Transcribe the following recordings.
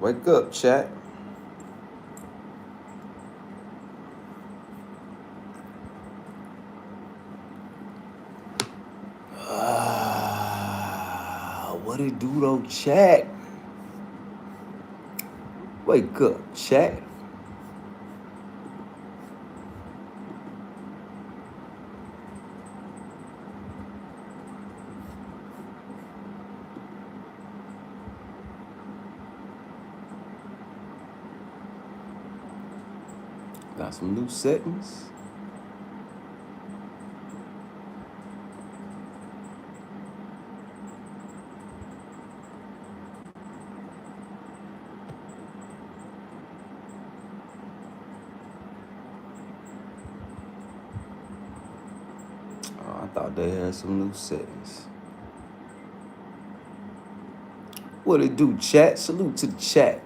Wake up, chat. What it do though, chat? Wake up, chat. Got some new settings. I thought they had some new settings. What it do, chat? Salute to the chat.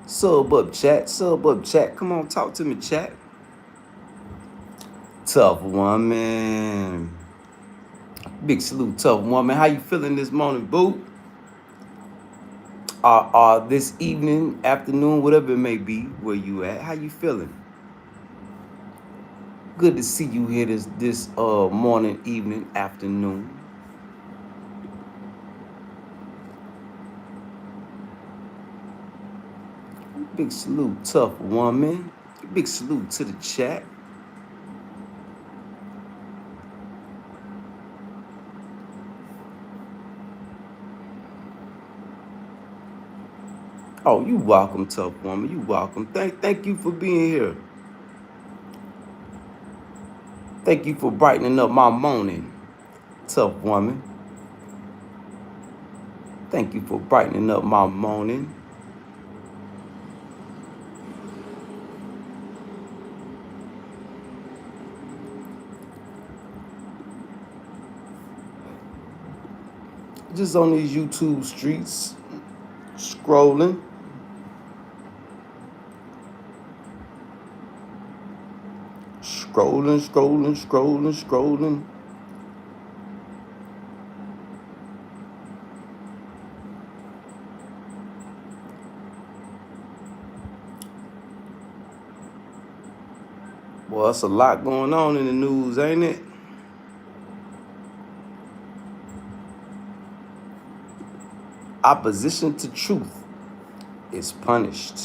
Sub up, chat. Sub up, chat. Come on, talk to me, chat. Tough woman. Big salute, tough woman. How you feeling this morning, boo? This evening, afternoon, whatever it may be, where you at? How you feeling? Good to see you here this morning, evening, afternoon. Big salute, tough woman. Big salute to the chat. Oh, you welcome, tough woman. You welcome. Thank you for being here. Thank you for brightening up my morning, tough woman. Thank you for brightening up my morning. Just on these YouTube streets, scrolling. Scrolling. Well, that's a lot going on in the news, ain't it? Opposition to truth is punished.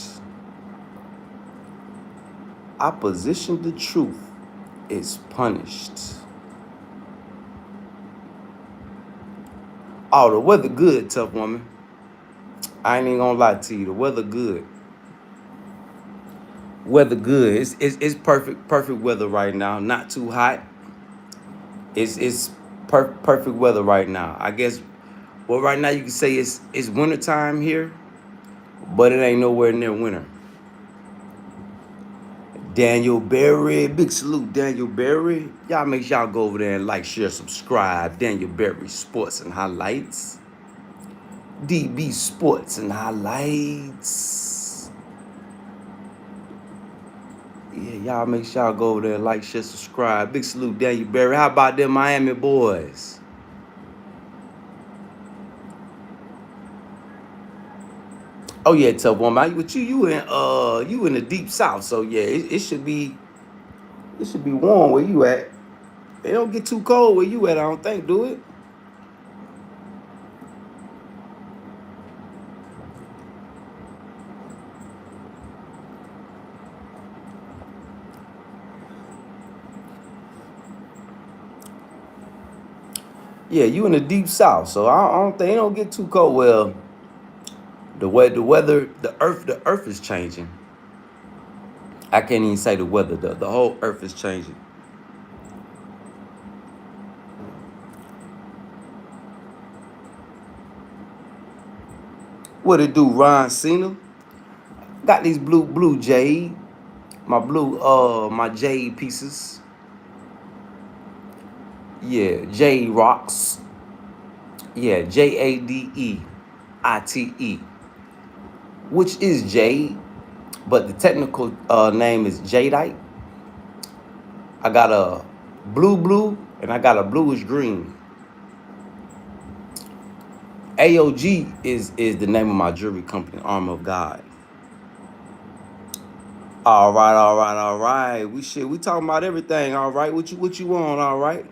Opposition to truth is punished. Oh, the weather good, tough woman. I ain't even gonna lie to you. The weather good. Weather good. It's perfect weather right now. Not too hot. It's perfect weather right now. I guess. Well, right now you can say it's winter time here, but it ain't nowhere near winter. Daniel Berry, big salute, Daniel Berry. Y'all make sure y'all go over there and like, share, subscribe. Daniel Berry Sports and Highlights. DB Sports and Highlights. Yeah, y'all make sure y'all go over there, like, share, subscribe. Big salute, Daniel Berry. How about them Miami boys? Oh yeah, tough woman. With you in the deep south, so yeah, it should be warm where you at. It don't get too cold where you at, I don't think, do it? Yeah, you in the deep south, so I don't think it don't get too cold. Well, the weather, the earth is changing. I can't even say the weather. The whole earth is changing. What it do, Ron Cena? Got these blue jade, my jade pieces. Yeah, jade rocks. Yeah, JADEITE, which is jade, but the technical name is jadeite. I got a blue, and I got a bluish green. AOG is the name of my jewelry company, Armor of God. All right, all right, all right. We talking about everything. All right, what you want? All right.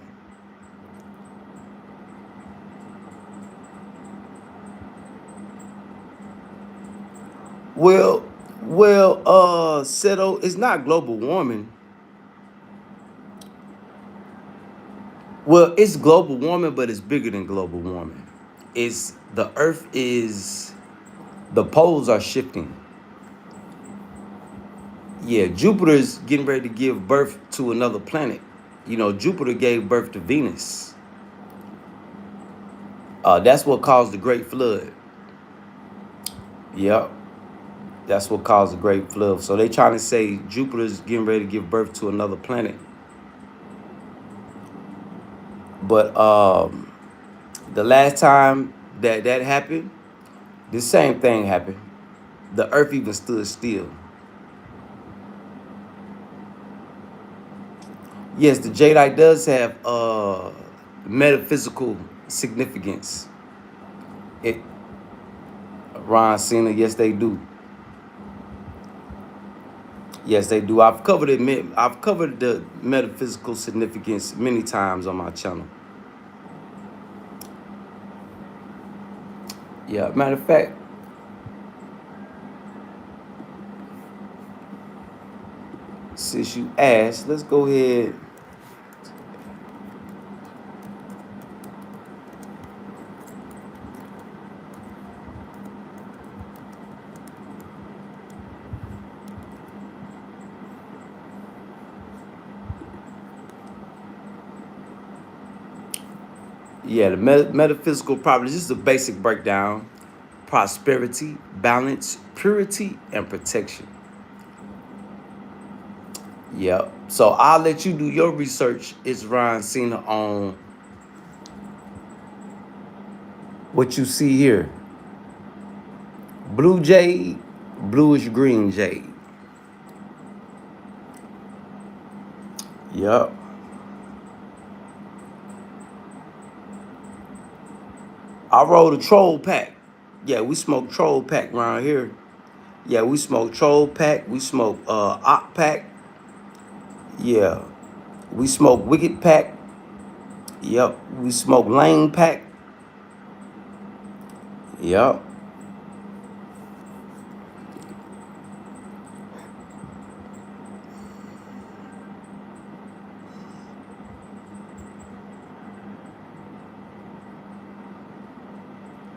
Well, Seto, it's not global warming. Well, it's global warming, but it's bigger than global warming. It's the Earth is the poles are shifting. Yeah, Jupiter's getting ready to give birth to another planet. You know, Jupiter gave birth to Venus. That's what caused the Great Flood. Yep, that's what caused the Great Flood. So they trying to say Jupiter's getting ready to give birth to another planet. But the last time that happened, the same thing happened. The Earth even stood still. Yes, the jadeite does have metaphysical significance. It Ron Cena, yes they do. Yes, they do. I've covered the metaphysical significance many times on my channel. Yeah, matter of fact, since you asked, let's go ahead. Yeah, the metaphysical properties. This is a basic breakdown: prosperity, balance, purity, and protection. Yep. So I'll let you do your research. It's Ryan Cena on what you see here. Blue jade, bluish green jade. Yep. I rolled a troll pack. Yeah, we smoke troll pack around here. Yeah, we smoke troll pack. We smoke op pack. Yeah. We smoke wicked pack. Yep. We smoke lane pack. Yep.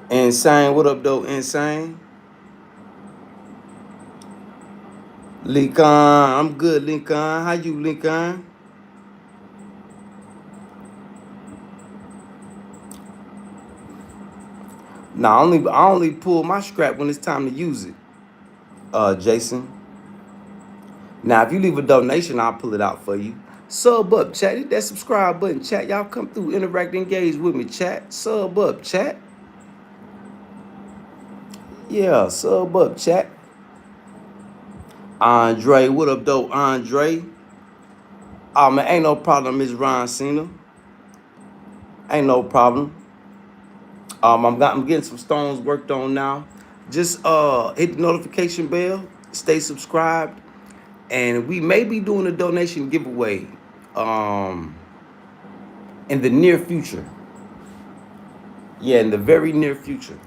Insane. What up, though? Insane. Lincoln. I'm good, Lincoln. How you, Lincoln? Nah, I only pull my scrap when it's time to use it. Jason. Now, if you leave a donation, I'll pull it out for you. Sub up, chat. Hit that subscribe button, chat. Y'all come through, interact, engage with me, chat. Sub up, chat. Yeah, sub up, chat. Andre, what up, though, Andre? Oh, man, ain't no problem, Miss Ron Cena. Ain't no problem. I'm getting some stones worked on now. Just hit the notification bell, stay subscribed, and we may be doing a donation giveaway um in the near future. Yeah, in the very near future.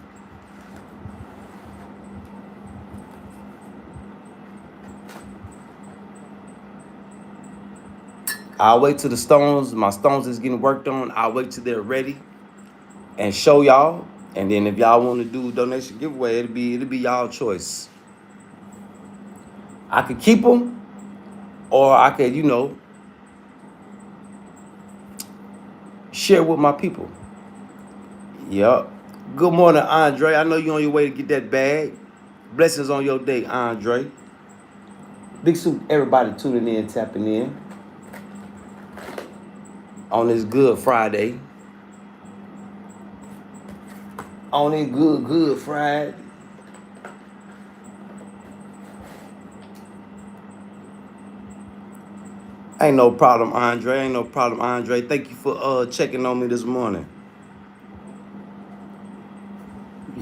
I'll wait till my stones is getting worked on. I'll wait till they're ready and show y'all. And then if y'all want to do a donation giveaway, it'll be y'all choice. I could keep them, or I could, share with my people. Yep. Good morning, Andre. I know you're on your way to get that bag. Blessings on your day, Andre. Big soup, everybody tuning in, tapping in on this good Friday. On this good Friday. Ain't no problem, Andre. Ain't no problem, Andre. Thank you for checking on me this morning.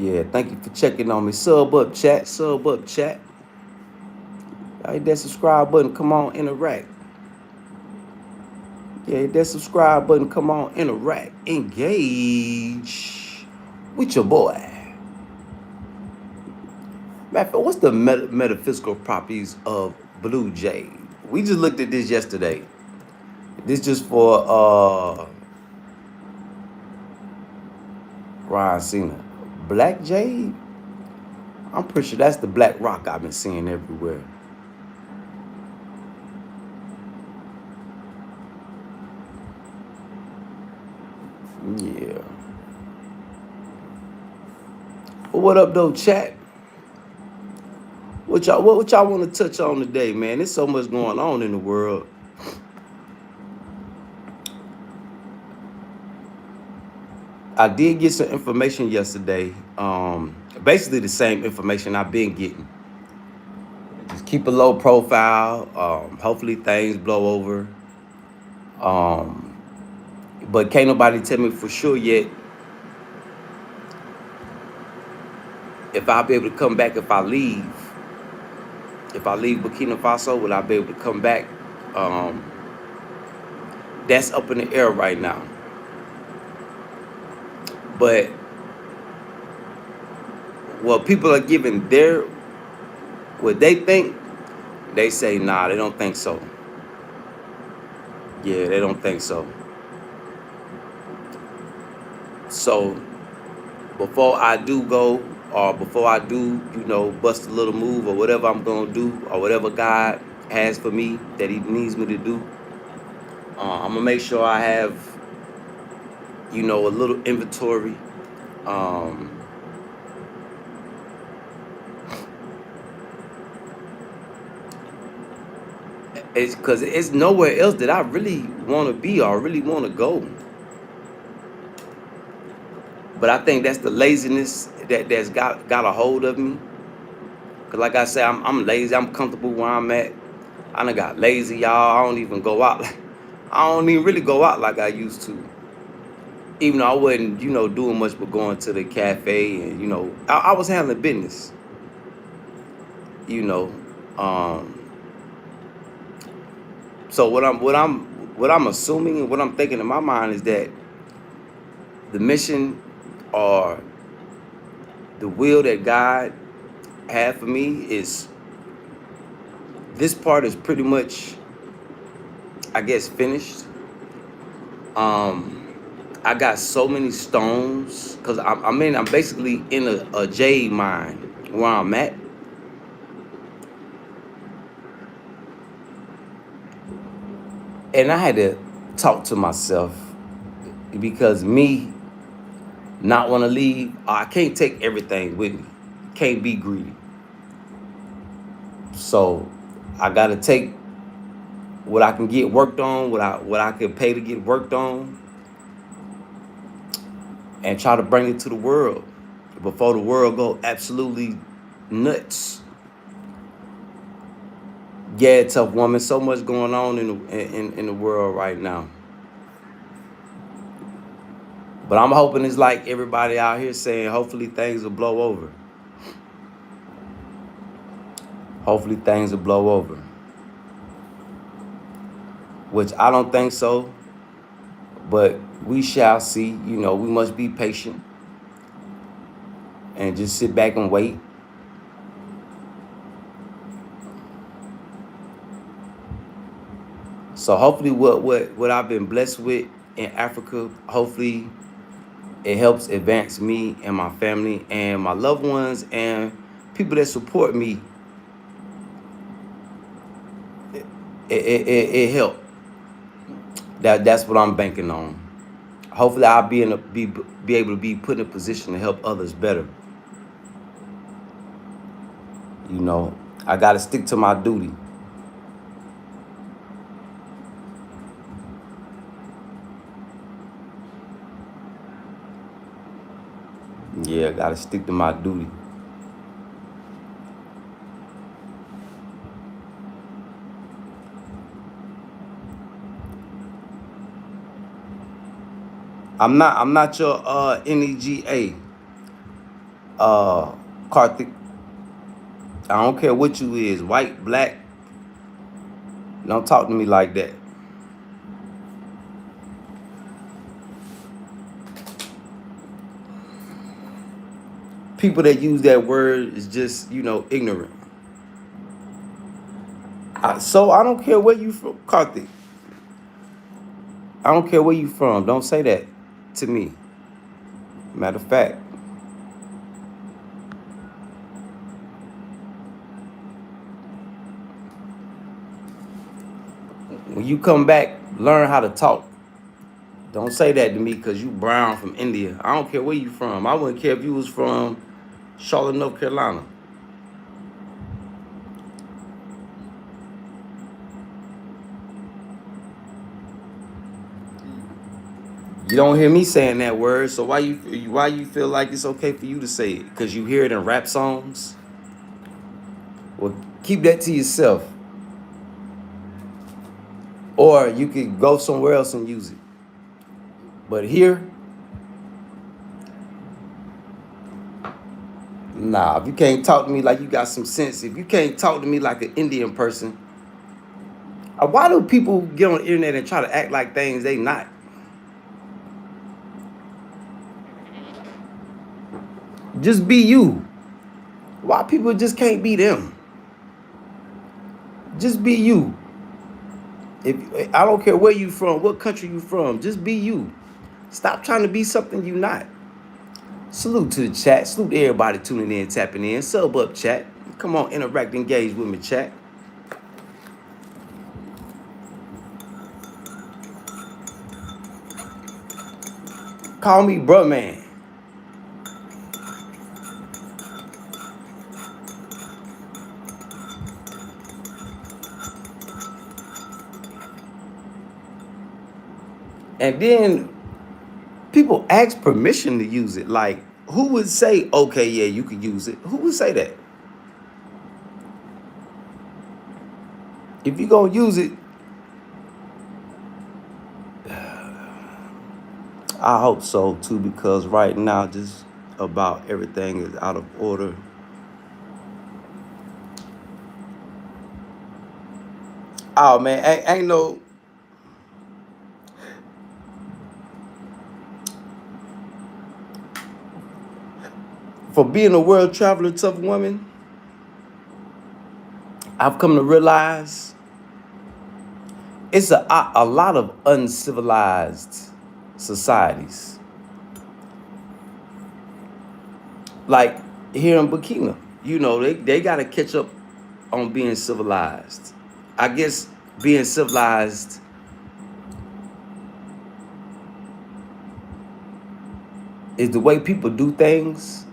Yeah, thank you for checking on me. Sub up, chat. Sub up, chat. Hit that subscribe button. Come on, interact. Yeah, hit that subscribe button. Come on, interact. Engage with your boy. Matter what's the metaphysical properties of blue jade? We just looked at this yesterday. This just for Ryan Cena. Black jade? I'm pretty sure that's the black rock I've been seeing everywhere. Yeah. But what up though, chat? What y'all want to touch on today, man? There's so much going on in the world. I did get some information yesterday. Basically the same information I've been getting. Just keep a low profile. Hopefully things blow over. But can't nobody tell me for sure yet if I'll be able to come back if I leave. If I leave Burkina Faso, will I be able to come back? That's up in the air right now. But what people are giving what they think, they say, nah, they don't think so. Yeah, they don't think so. So before I do go, or before I do, bust a little move or whatever I'm gonna do, or whatever God has for me that He needs me to do, I'm gonna make sure I have, a little inventory. It's because it's nowhere else that I really want to be or really want to go. But I think that's the laziness that's got a hold of me. Cause like I said, I'm lazy. I'm comfortable where I'm at. I done got lazy, y'all. I don't even go out. I don't even really go out like I used to. Even though I wasn't, doing much but going to the cafe and I was handling business. So what I'm assuming and what I'm thinking in my mind is that the mission or the will that God had for me is this part is pretty much, I guess, finished. I got so many stones because I'm basically in a jade mine where I'm at. And I had to talk to myself because me not want to leave, I can't take everything with me. Can't be greedy. So I got to take what I can get worked on, what I can pay to get worked on, and try to bring it to the world before the world go absolutely nuts. Yeah, tough woman. So much going on in the world right now. But I'm hoping it's like everybody out here saying, hopefully things will blow over. Hopefully things will blow over. Which I don't think so. But we shall see. We must be patient and just sit back and wait. So hopefully what I've been blessed with in Africa, hopefully it helps advance me and my family and my loved ones and people that support me. It helped. That's what I'm banking on. Hopefully I'll be able to be put in a position to help others better. I gotta stick to my duty. Yeah, I gotta stick to my duty. I'm not your NEGA. Uh, Karthik, I don't care what you is, white, black. Don't talk to me like that. People that use that word is just, ignorant. So I don't care where you from, Karthik. I don't care where you from. Don't say that to me. Matter of fact, when you come back, learn how to talk. Don't say that to me because you brown from India. I don't care where you from. I wouldn't care if you was from Charlotte, North Carolina. You don't hear me saying that word, so why you feel like it's okay for you to say it? Because you hear it in rap songs? Well, keep that to yourself. Or you could go somewhere else and use it. But here, nah, if you can't talk to me like you got some sense, if you can't talk to me like an Indian person, why do people get on the internet and try to act like things they not? Just be you. Why people just can't be them? Just be you. If I don't care where you from, what country you from, just be you. Stop trying to be something you not. Salute to the chat. Salute to everybody tuning in, tapping in. Sub up, chat. Come on, interact, engage with me, chat. Call me bruh man. And then people ask permission to use it. Like, who would say, okay, yeah, you can use it? Who would say that? If you're going to use it, I hope so too, because right now just about everything is out of order. Oh man, ain't no, for being a world traveler, tough woman, I've come to realize it's a lot of uncivilized societies. Like here in Burkina, they got to catch up on being civilized. I guess being civilized is the way people do things.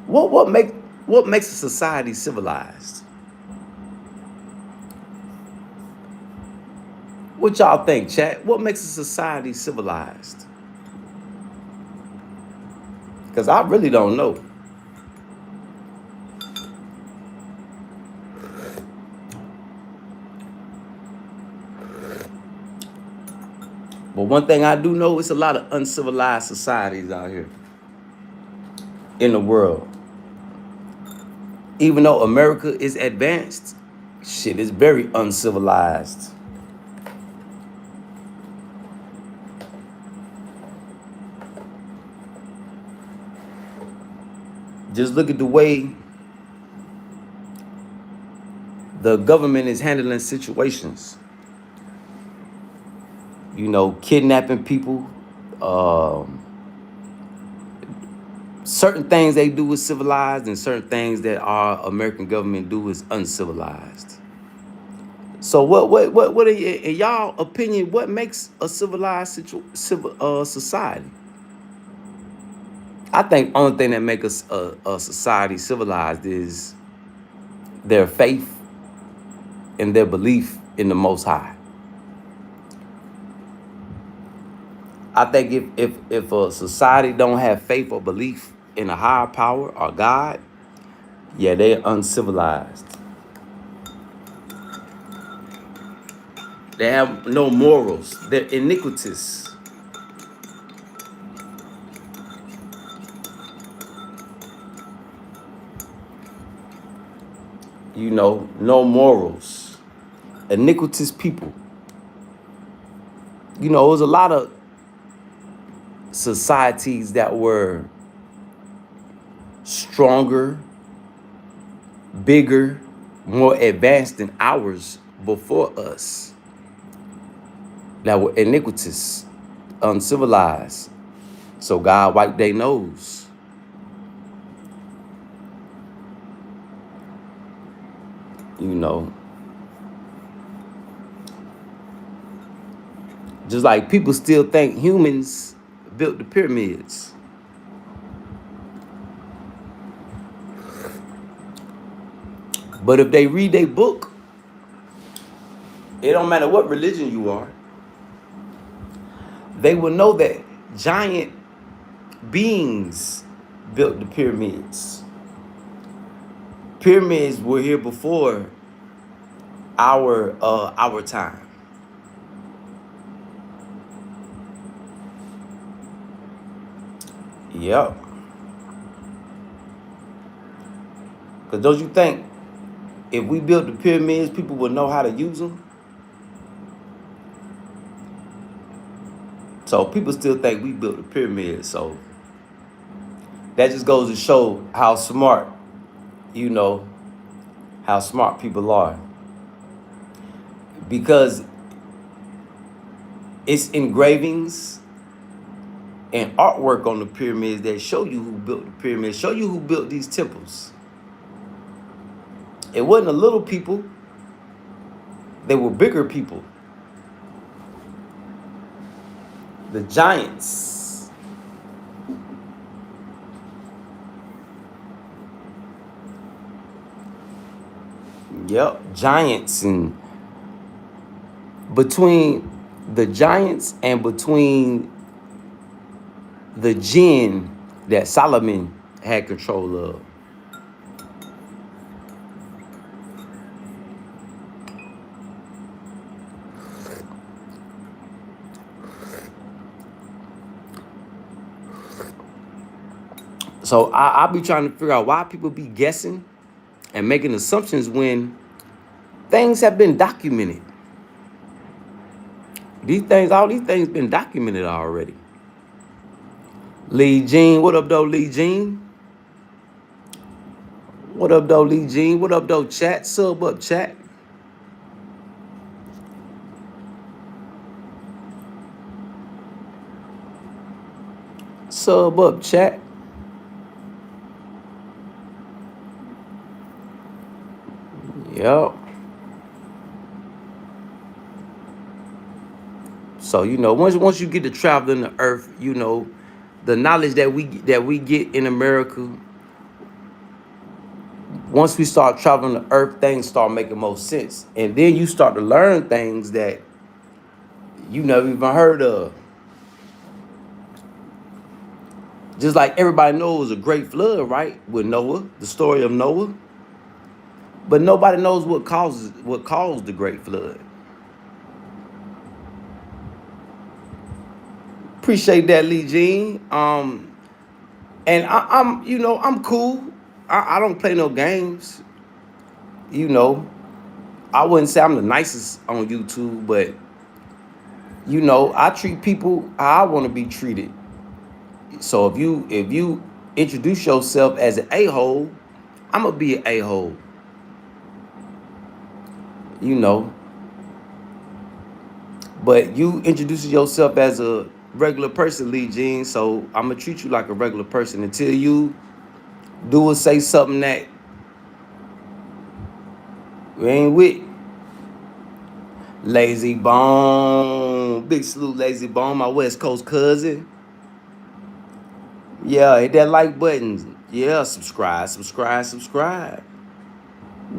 What makes a society civilized? What y'all think, chat? What makes a society civilized? Because I really don't know. But one thing I do know, it's a lot of uncivilized societies out here in the world. Even though America is advanced, shit is very uncivilized. Just look at the way the government is handling situations. Kidnapping people. Certain things they do is civilized, and certain things that our American government do is uncivilized. So what in y'all opinion, what makes a civilized society? I think the only thing that makes a society civilized is their faith and their belief in the Most High. I think if a society don't have faith or belief in a higher power or God, yeah, they're uncivilized. They have no morals. They're iniquitous. You know, no morals, iniquitous people. You know, it was a lot of societies that were stronger, bigger, more advanced than ours before us that were iniquitous, uncivilized. So God wiped their nose. You know, just like people still think humans built the pyramids. But if they read their book, it don't matter what religion you are, they will know that giant beings built the pyramids. Pyramids were here before our time. Yep. Because don't you think if we built the pyramids, people would know how to use them? So people still think we built the pyramids. So that just goes to show how smart, you know, how smart people are. Because it's engravings and artwork on the pyramids that show you who built the pyramids, show you who built these temples. It wasn't the little people, they were bigger people. The giants. Yep, giants. And between the giants and between the jinn that Solomon had control of. So I be trying to figure out why people be guessing and making assumptions when things have been documented. All these things been documented already. Lee Jean, what up though, Lee Jean? What up though, Lee Jean? What up though, chat? Sub up, chat. Sub up, chat. Yep. So you know, once you get to traveling the earth, you know, the knowledge that we get in America, once we start traveling the earth, things start making more sense. And then you start to learn things that you never even heard of. Just like everybody knows a great flood, right? With Noah, the story of Noah. But nobody knows what caused the great flood. Appreciate that, Lee Jean. And I'm you know, I'm cool. I don't play no games. You know, I wouldn't say I'm the nicest on YouTube, but you know, I treat people how I want to be treated. So if you introduce yourself as an a-hole, I'm gonna be an a-hole. You know, but you introducing yourself as a regular person, Lee Jean. So I'm gonna treat you like a regular person until you do or say something that we ain't with. Lazy Bone. Big salute, Lazy Bone, my West Coast cousin. Yeah, hit that like button. Yeah, subscribe, subscribe, subscribe.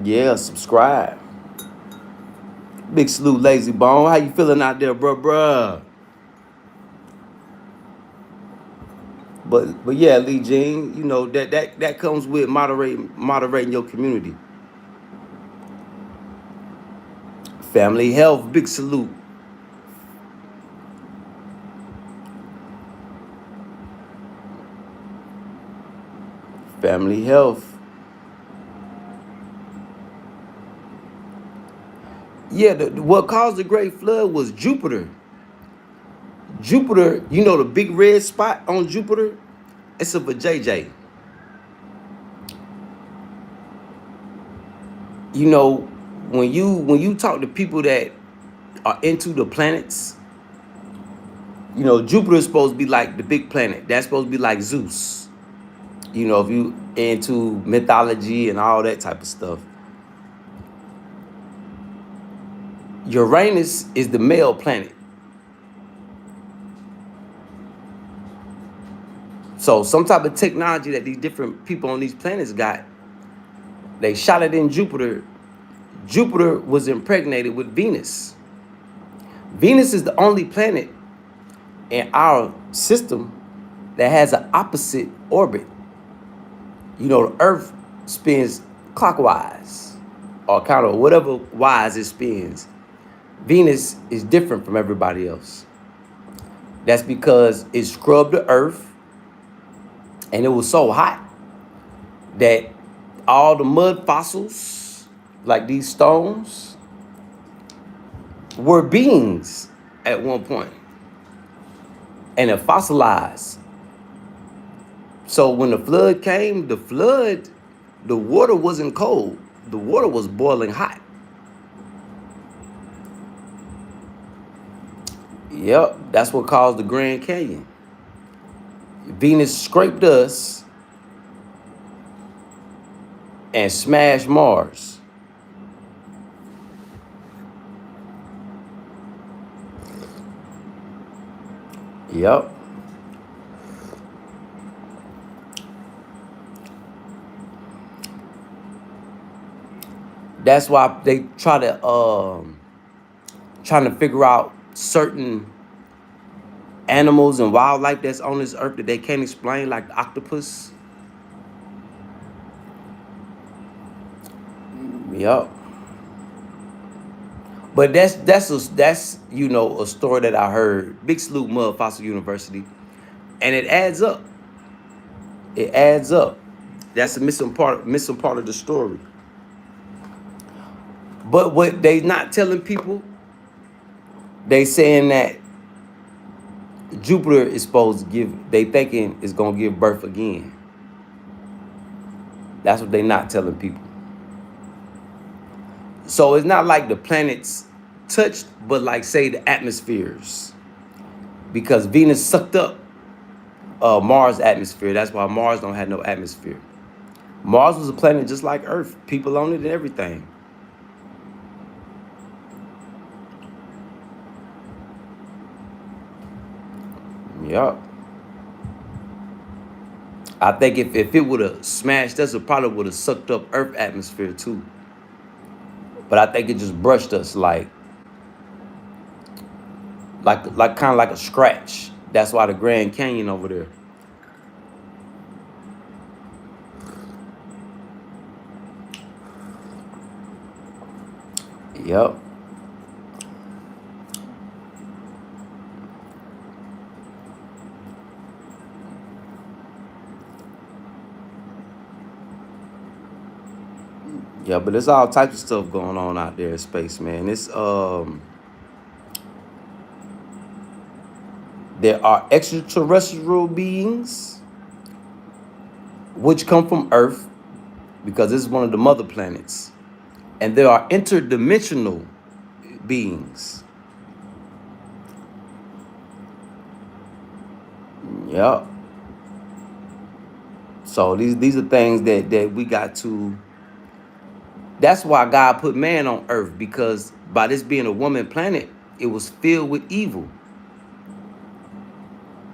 Yeah, subscribe. Big salute, Lazy Bone. How you feeling out there, bruh? But yeah, Lee Jean, you know, that comes with moderating your community. Family health, big salute. Family health. Yeah, what caused the Great Flood was Jupiter. Jupiter, you know the big red spot on Jupiter? It's a vajayjay. You know, when you talk to people that are into the planets, you know, Jupiter is supposed to be like the big planet. That's supposed to be like Zeus. You know, if you into mythology and all that type of stuff. Uranus is the male planet. So some type of technology that these different people on these planets got, they shot it in Jupiter. Jupiter was impregnated with Venus. Venus is the only planet in our system that has an opposite orbit. You know, the Earth spins clockwise or kind of whatever wise it spins. Venus is different from everybody else. That's because it scrubbed the Earth and it was so hot that all the mud fossils, like these stones, were beings at one point and it fossilized. So when the flood came, the water wasn't cold. The water was boiling hot. Yep, that's what caused the Grand Canyon. Venus scraped us and smashed Mars. Yep. That's why they trying to figure out certain animals and wildlife that's on this earth that they can't explain, like the octopus. Yep. But that's you know a story that I heard. Big Sloop Mud Fossil University, and it adds up. It adds up. That's a missing part of the story. But what they not telling people, they saying that Jupiter is supposed to give. They thinking is gonna give birth again. That's what they not telling people. So it's not like the planets touched, but like say the atmospheres, because Venus sucked up Mars' atmosphere. That's why Mars don't have no atmosphere. Mars was a planet just like Earth, people on it and everything. Yup. I think if it would have smashed us, it probably would have sucked up Earth atmosphere too. But I think it just brushed us like kind of like a scratch. That's why the Grand Canyon over there. Yep. Yeah, but there's all types of stuff going on out there in space, man. There are extraterrestrial beings which come from Earth because this is one of the mother planets. And there are interdimensional beings. Yep. So these are things that we got to. That's why God put man on Earth, because by this being a woman planet, it was filled with evil.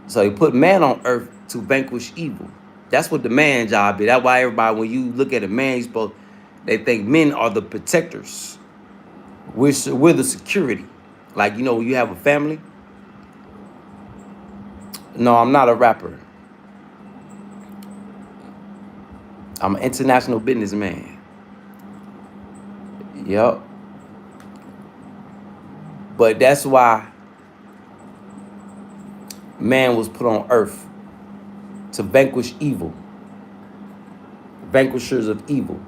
So he put man on Earth to vanquish evil. That's what the man job is. That's why everybody, when you look at a man, they think men are the protectors. We're the security. Like, you know, when you have a family. No, I'm not a rapper. I'm an international businessman. Yep. But that's why man was put on Earth to vanquish evil. Vanquishers of evil.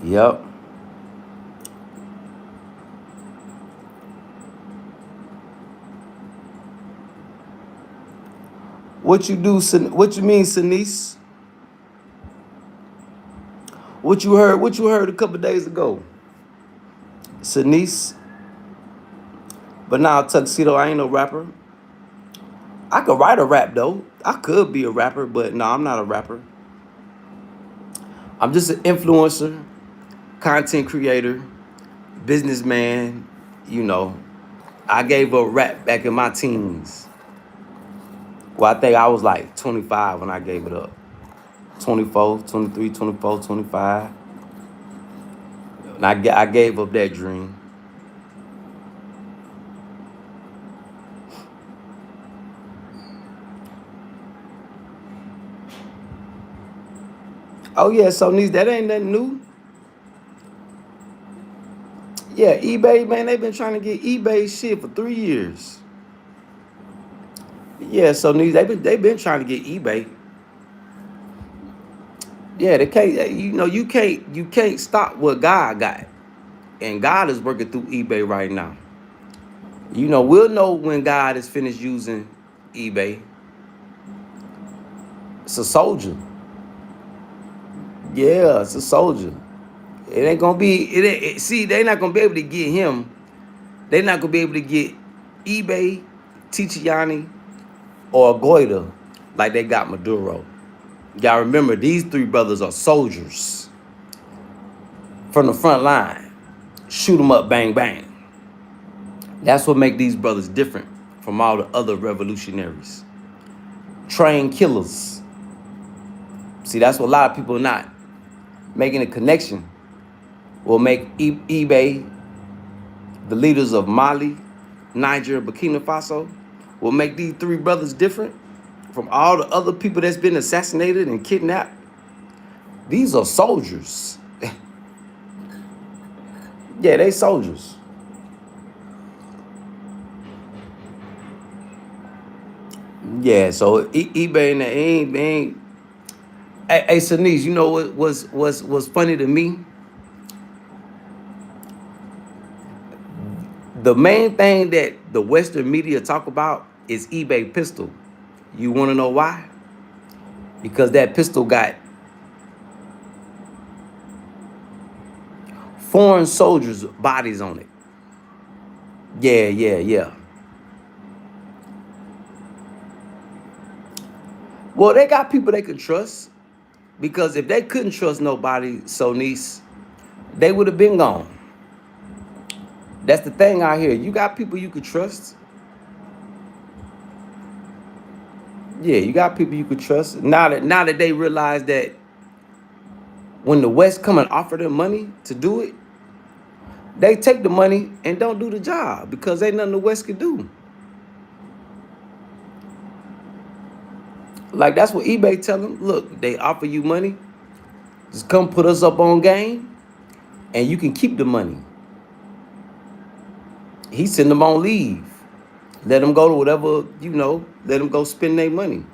Yep. What you do? What you mean, Sanice? What you heard? What you heard a couple days ago, Sanice? But now Tuxedo, I ain't no rapper. I could write a rap though. I could be a rapper, but no, I'm not a rapper. I'm just an influencer, content creator, businessman. You know, I gave up rap back in my teens. Well, I think I was like 25 when I gave it up. 24, 23, 24, 25. And I gave up that dream. Oh yeah, so niece, that ain't nothing new. Yeah, eBay, man, they've been trying to get eBay shit for 3 years. Yeah, so niece, they've been trying to get eBay. Yeah, they can't. You can't stop what God got, and God is working through eBay right now. We'll know when God is finished using eBay. It's a soldier. Yeah, it's a soldier. It ain't gonna be. See, they're not gonna be able to get him. They're not gonna be able to get eBay, Tichiani, or Goida like they got Maduro. Y'all remember these three brothers are soldiers from the front line. Shoot them up, bang bang. That's what make these brothers different from all the other revolutionaries. Trained killers. See, that's what a lot of people are not making a connection. Will make eBay, the leaders of Mali, Niger, Burkina Faso, will make these three brothers different from all the other people that's been assassinated and kidnapped. These are soldiers. Yeah, they soldiers. Yeah, so eBay and ain't. Hey, Sanice, you know what was funny to me? The main thing that the Western media talk about is eBay pistol. You want to know why? Because that pistol got foreign soldiers' bodies on it. Yeah, yeah, yeah. Well, they got people they could trust. Because if they couldn't trust nobody, so niece, they would have been gone. That's the thing out here. You got people you could trust. Yeah, you got people you could trust. Now that they realize that when the West come and offer them money to do it, they take the money and don't do the job because ain't nothing the West could do. Like that's what eBay tell them. Look, they offer you money, just come put us up on game, and you can keep the money. He send them on leave. Let them go to whatever, let them go spend their money.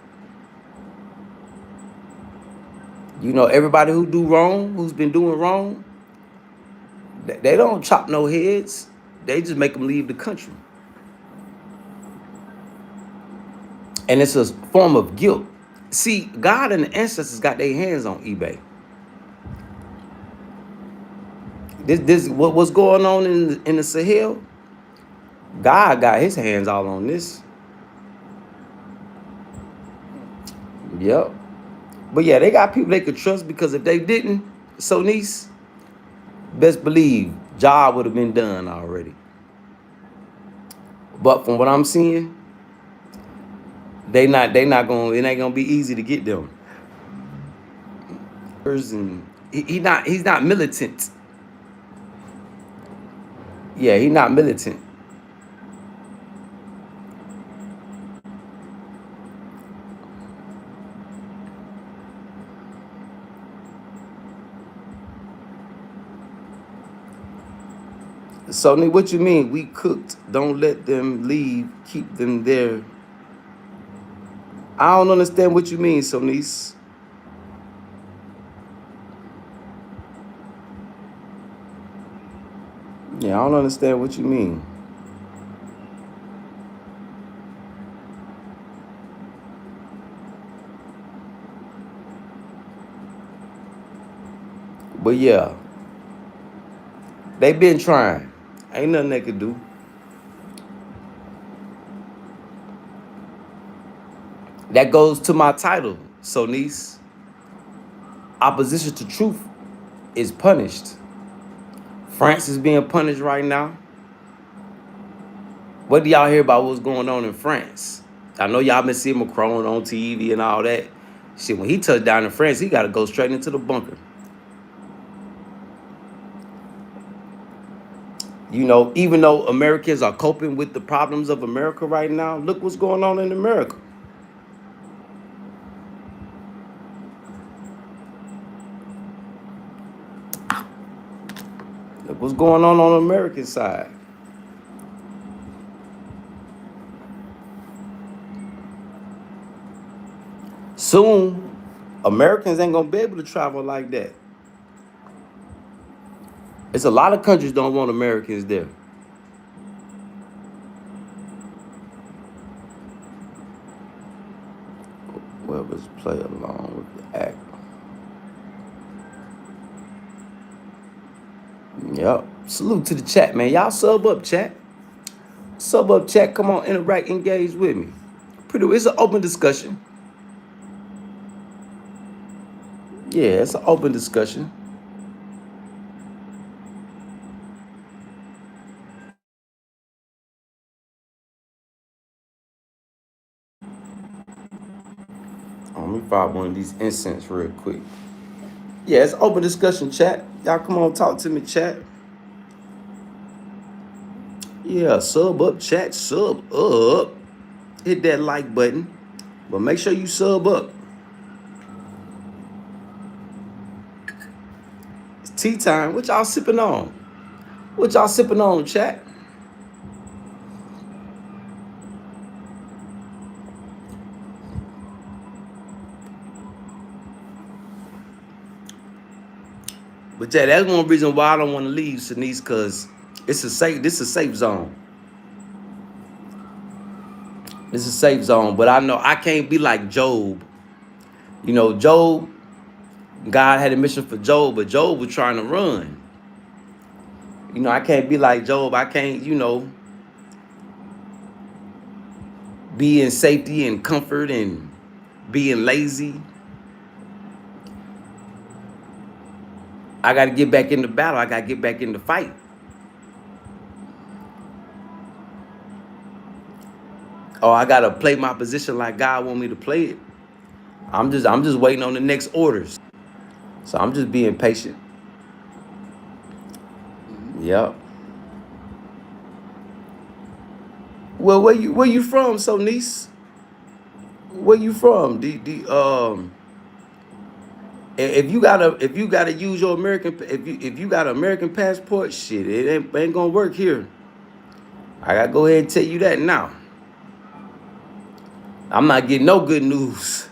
Everybody who do wrong, who's been doing wrong, they don't chop no heads. They just make them leave the country. And it's a form of guilt. See, God and the ancestors got their hands on eBay. This what's going on in the Sahel? God got his hands all on this. Yep. But yeah, they got people they could trust because if they didn't, so niece, best believe job would have been done already. But from what I'm seeing, they not going. It ain't gonna be easy to get them. And he's not militant. Yeah, he's not militant. So what you mean? We cooked. Don't let them leave. Keep them there. I don't understand what you mean, Sonice. Yeah, I don't understand what you mean. But yeah, they been trying. Ain't nothing they could do. That goes to my title. So niece, opposition to truth is punished. France is being punished right now. What do y'all hear about what's going on in France? I know y'all been seeing Macron on TV and all that. Shit, when he touched down in France, he got to go straight into the bunker. You know, even though Americans are coping with the problems of America right now, look what's going on in America. Look what's going on the American side. Soon, Americans ain't gonna be able to travel like that. It's a lot of countries don't want Americans there. Whoever's play along with the act. Yep. Salute to the chat, man. Y'all sub up, chat. Sub up, chat. Come on, interact, engage with me. It's an open discussion. Yeah, it's an open discussion. Let me fire one of these incense real quick. Yeah, it's open discussion, chat. Y'all come on, talk to me, chat. Yeah, sub up, chat. Sub up. Hit that like button. But make sure you sub up. It's tea time. What y'all sipping on? What y'all sipping on, chat? But yeah, that's one reason why I don't want to leave, Shanice, because this is a safe zone. It's a safe zone. But I know I can't be like Job. You know, Job, God had a mission for Job, but Job was trying to run. You know, I can't be like Job. I can't, be in safety and comfort and being lazy. I got to get back in the battle. I got to get back in the fight. Oh, I got to play my position like God want me to play it. I'm just waiting on the next orders. So I'm just being patient. Yep. Well, where you from, so niece? Where you from? If you gotta use your American, if you got an American passport, shit, it ain't gonna work here. I gotta go ahead and tell you that now. I'm not getting no good news.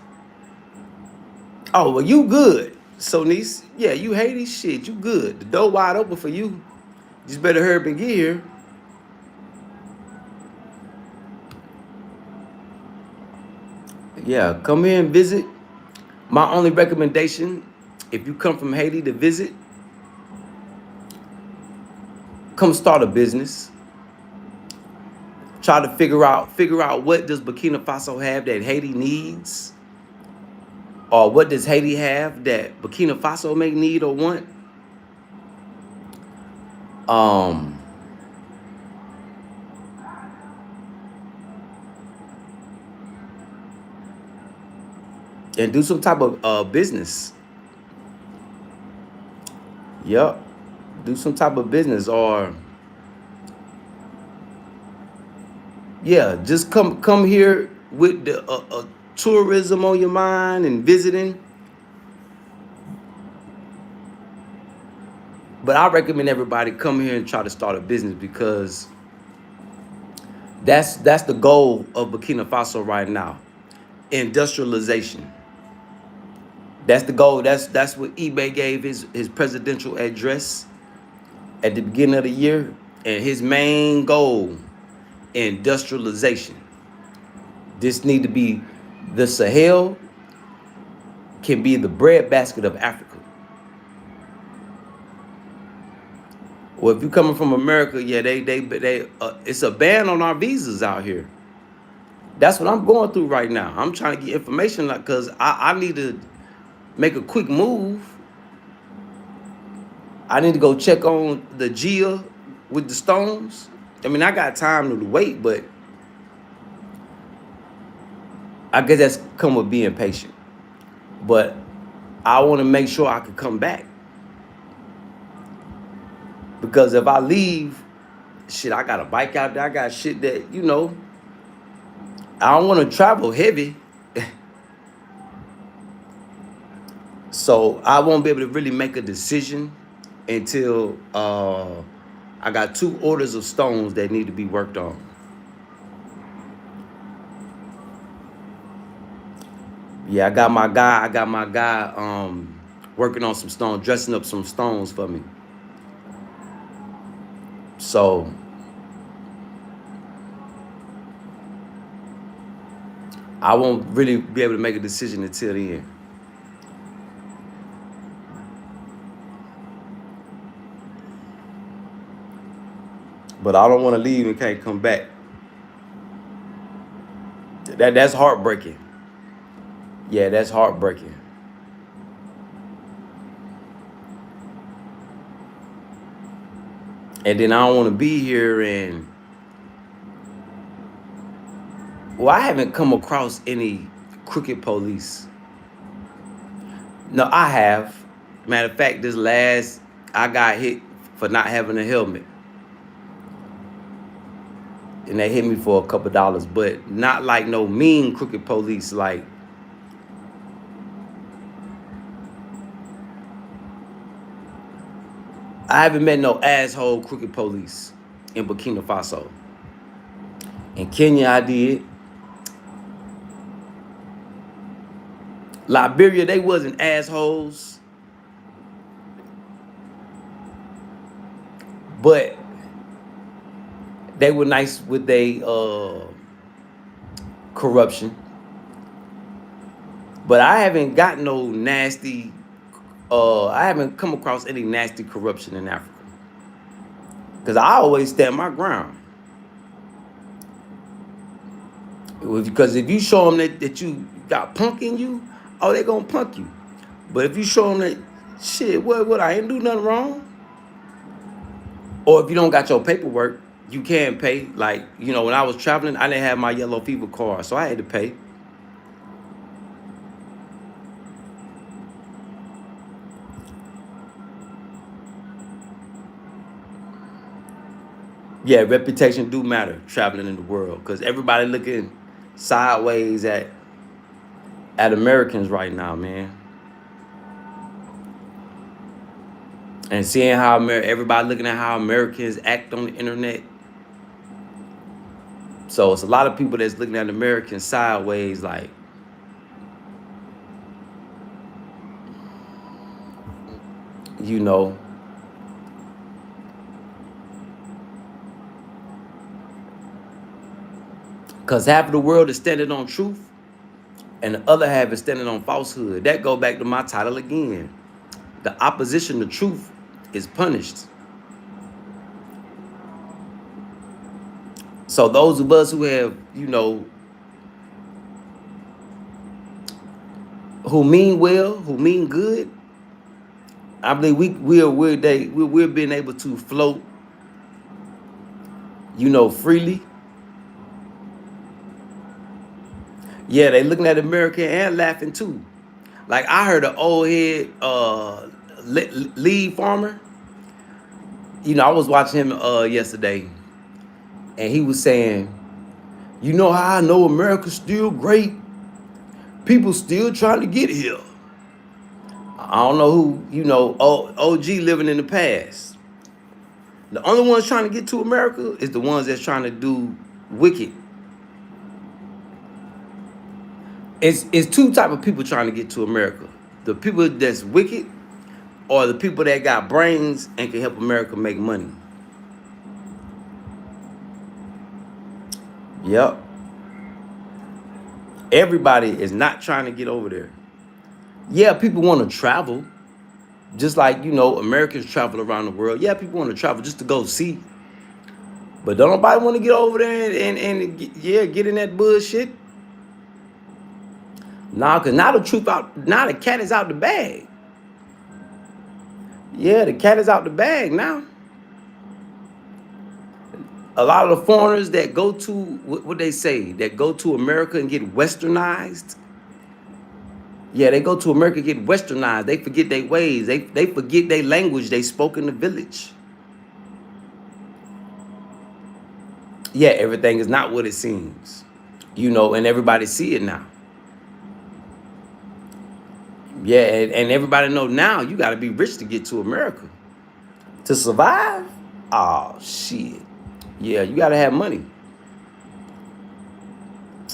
Oh, well, you good, so niece. Yeah, you Haiti, shit, you good. The door wide open for you. Just better hurry up and get here. Yeah, come here and visit. My only recommendation, if you come from Haiti to visit, come start a business. Try to figure out what does Burkina Faso have that Haiti needs, or what does Haiti have that Burkina Faso may need or want. Um, and do some type of business. Yep, do some type of business, or yeah, just come here with the tourism on your mind and visiting. But I recommend everybody come here and try to start a business, because that's the goal of Burkina Faso right now. Industrialization. That's the goal. That's what eBay gave his presidential address at the beginning of the year. and his main goal, industrialization. This need to be, the Sahel can be the breadbasket of Africa. Well, if you coming from America, yeah, they it's a ban on our visas out here. That's what I'm going through right now. I'm trying to get information, like, cause I need to make a quick move. I need to go check on the Gia with the stones. I mean, I got time to wait, but I guess that's come with being patient. But I want to make sure I can come back, because if I leave, shit, I got a bike out there. I got shit that, I don't want to travel heavy. So I won't be able to really make a decision until I got 2 orders of stones that need to be worked on. Yeah, I got my guy working on some stones, dressing up some stones for me. So I won't really be able to make a decision until the end. But I don't want to leave and can't come back. That's heartbreaking. Yeah, that's heartbreaking. And then I don't want to be here and, well, I haven't come across any crooked police. No, I have. Matter of fact, I got hit for not having a helmet. And they hit me for a couple dollars, but not like no mean crooked police. Like, I haven't met no asshole crooked police in Burkina Faso. In Kenya, I did. Liberia, they wasn't assholes, but they were nice with their corruption. But I haven't got no nasty. I haven't come across any nasty corruption in Africa, because I always stand my ground. Because if you show them that you got punk in you, oh, they gonna punk you. But if you show them that, shit, what, I ain't do nothing wrong. Or if you don't got your paperwork, you can't pay. Like, when I was traveling, I didn't have my yellow fever card, so I had to pay. Yeah, reputation do matter traveling in the world, because everybody looking sideways at Americans right now, man. And seeing how everybody looking at how Americans act on the internet. So it's a lot of people that's looking at Americans sideways, like, because half of the world is standing on truth and the other half is standing on falsehood. That go back to my title again. The opposition to truth is punished. So those of us who have, who mean well, who mean good, I believe we're being able to float, freely. Yeah, they looking at America and laughing too. Like, I heard an old head lead farmer. I was watching him yesterday, and he was saying, how I know America's still great? People still trying to get here. I don't know who, OG living in the past. The only ones trying to get to America is the ones that's trying to do wicked. It's 2 type of people trying to get to America. The people that's wicked, or the people that got brains and can help America make money. Yep. Everybody is not trying to get over there. Yeah, people want to travel, just like Americans travel around the world. Yeah, people want to travel just to go see, but don't nobody want to get over there and get in that bullshit. Nah, cause now the truth out. Now the cat is out the bag. Yeah, the cat is out the bag now. A lot of the foreigners that go to what they say that go to America and get westernized. Yeah, they go to America and get westernized. They forget their ways. They forget their language they spoke in the village. Yeah, everything is not what it seems. And everybody see it now. Yeah, and everybody know now you got to be rich to get to America. To survive? Oh, shit. Yeah, you got to have money.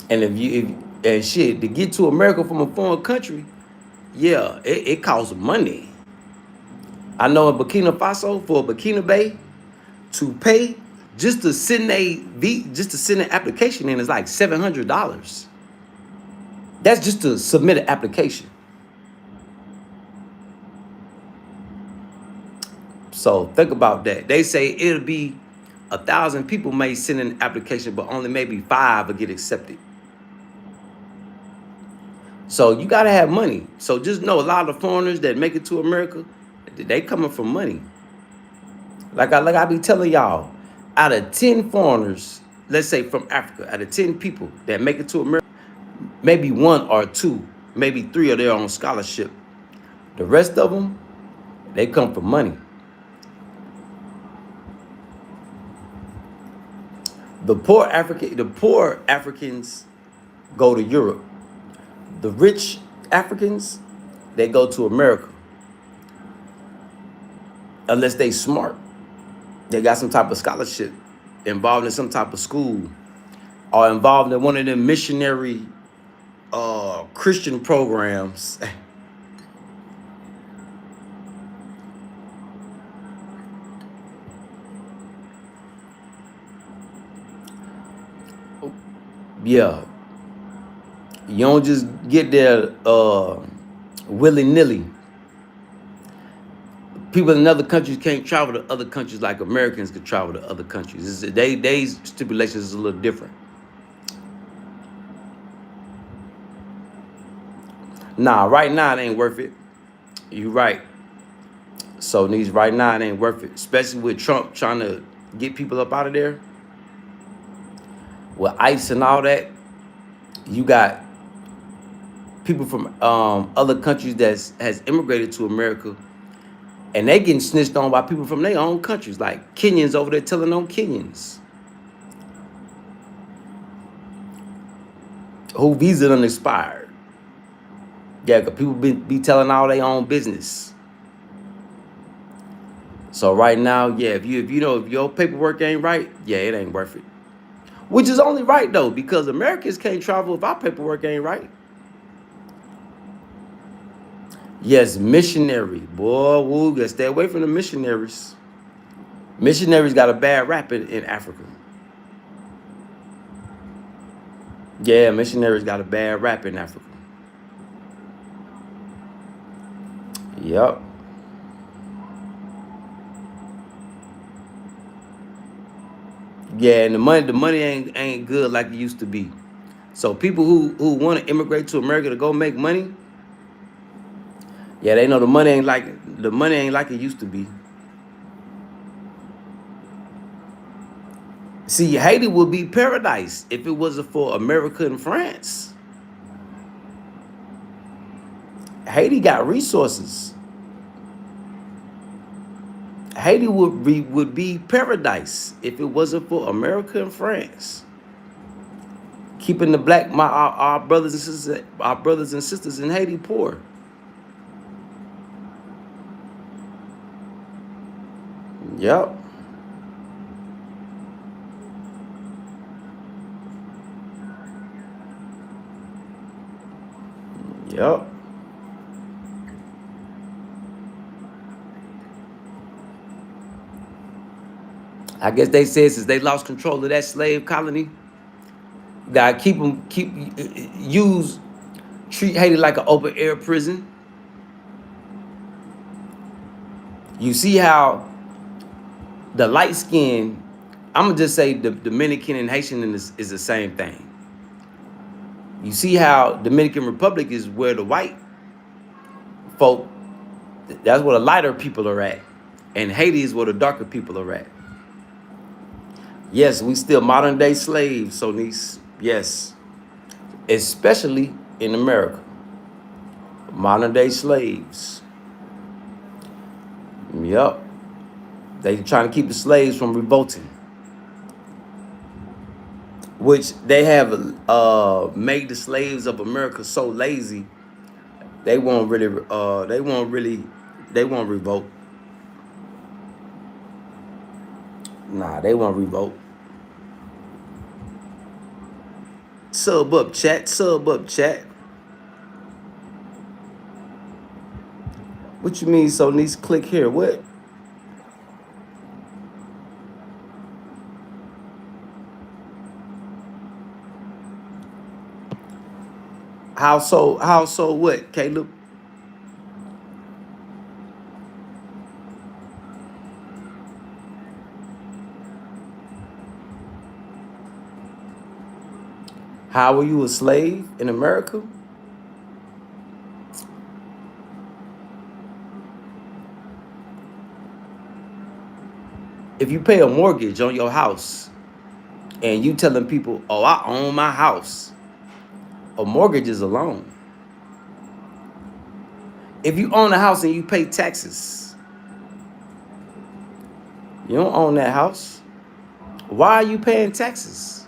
And and shit, to get to America from a foreign country, yeah, it costs money. I know in Burkina Faso, for Burkina Bay to pay just to send an application in is like $700. That's just to submit an application. So think about that. They say it'll be 1,000 people may send an application, but only maybe 5 will get accepted. So you gotta have money. So just know a lot of the foreigners that make it to America, they coming from money. Like I be telling y'all, out of 10 foreigners, let's say from Africa, out of 10 people that make it to America, maybe 1 or 2, maybe 3 are there on scholarship. The rest of them, they come from money. The poor Africans go to Europe. The rich Africans, they go to America. Unless they smart. They got some type of scholarship, involved in some type of school, or involved in one of them missionary Christian programs. Yeah. You don't just get there willy-nilly. People in other countries can't travel to other countries like Americans could travel to other countries. They stipulations is a little different. Nah, right now it ain't worth it. You right. So these right now it ain't worth it. Especially with Trump trying to get people up out of there. With ICE and all that, you got people from other countries that has immigrated to America, and they getting snitched on by people from their own countries, like Kenyans over there telling on Kenyans who visa done expired. Yeah, because people be telling all their own business. So right now, yeah, if your paperwork ain't right, yeah, it ain't worth it. Which is only right though, because Americans can't travel if our paperwork ain't right. Yes, missionary. Boy, woo, gotta stay away from the missionaries. Missionaries got a bad rap in Africa. Yeah, missionaries got a bad rap in Africa. Yep. Yeah, and the money ain't good like it used to be. So people who want to immigrate to America to go make money, yeah, they know the money ain't like it used to be. See, Haiti would be paradise if it wasn't for America and France. Haiti got resources. Haiti would be paradise if it wasn't for America and France. Keeping our brothers and sisters in Haiti poor. Yep. Yep. I guess they said since they lost control of that slave colony, that keep them use treat Haiti like an open air prison. You see how the light skin, I'm gonna just say the Dominican and Haitian is the same thing. You see how Dominican Republic is where the white folk, that's where the lighter people are at. And Haiti is where the darker people are at. Yes, we still modern day slaves, so niece. Yes. Especially in America. Modern day slaves. Yup. They trying to keep the slaves from revolting. Which they have made the slaves of America so lazy, they won't really they won't revolt. Nah, they won't revolt. Sub up chat, sub up chat. What you mean, so niece? Click here. What? How so? How so? What, Caleb? How were you a slave in America? If you pay a mortgage on your house and you telling people, "Oh, I own my house," a mortgage is a loan. If you own a house and you pay taxes, you don't own that house. Why are you paying taxes?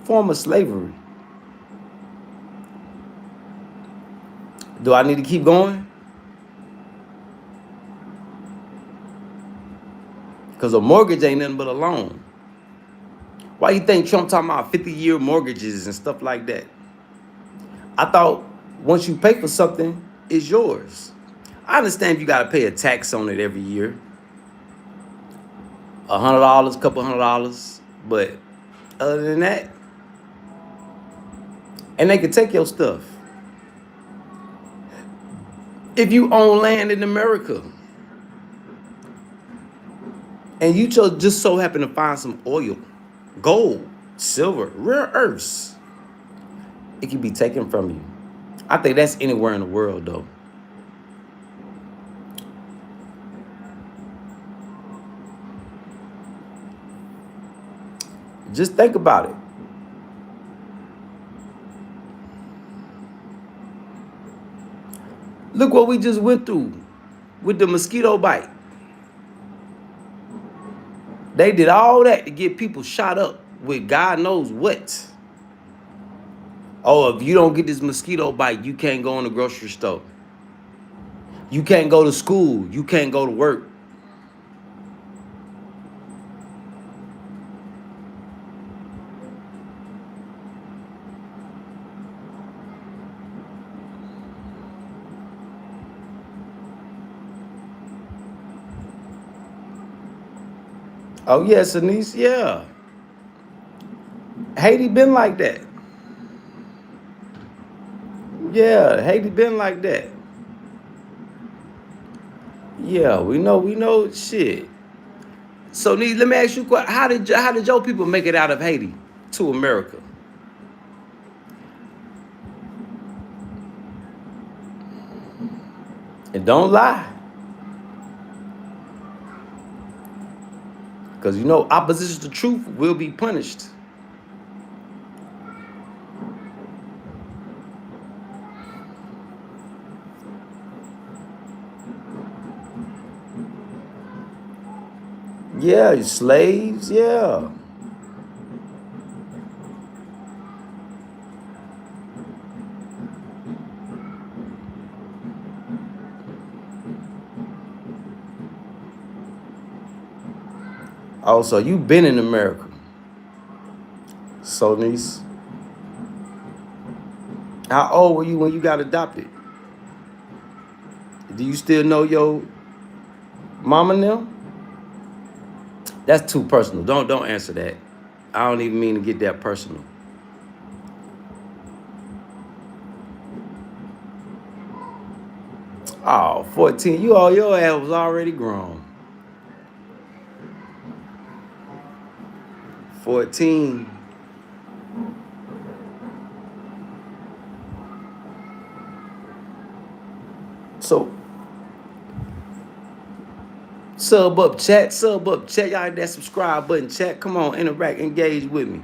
Form of slavery. Do I need to keep going? Because a mortgage ain't nothing but a loan. Why you think Trump talking about 50-year mortgages and stuff like that? I thought once you pay for something, it's yours. I understand you got to pay a tax on it every year. $100, couple $100. But other than that, and they can take your stuff. If you own land in America and you just so happen to find some oil, gold, silver, rare earths, it can be taken from you. I think that's anywhere in the world, though. Just think about it. Look what we just went through with the mosquito bite. They did all that to get people shot up with God knows what. Oh, if you don't get this mosquito bite, you can't go in the grocery store. You can't go to school. You can't go to work. Oh, yes, Anise, yeah. Haiti been like that. Yeah, Haiti been like that. Yeah, we know shit. So let me ask you a question. How did your people make it out of Haiti to America? And don't lie. Because opposition to truth will be punished. Yeah, slaves, yeah. Also, you been in America. So, niece, how old were you when you got adopted? Do you still know your mama now? That's too personal. Don't answer that. I don't even mean to get that personal. Oh, 14. You all your ass was already grown. 14. So sub up, chat. Y'all hit that subscribe button, chat. Come on, interact, engage with me.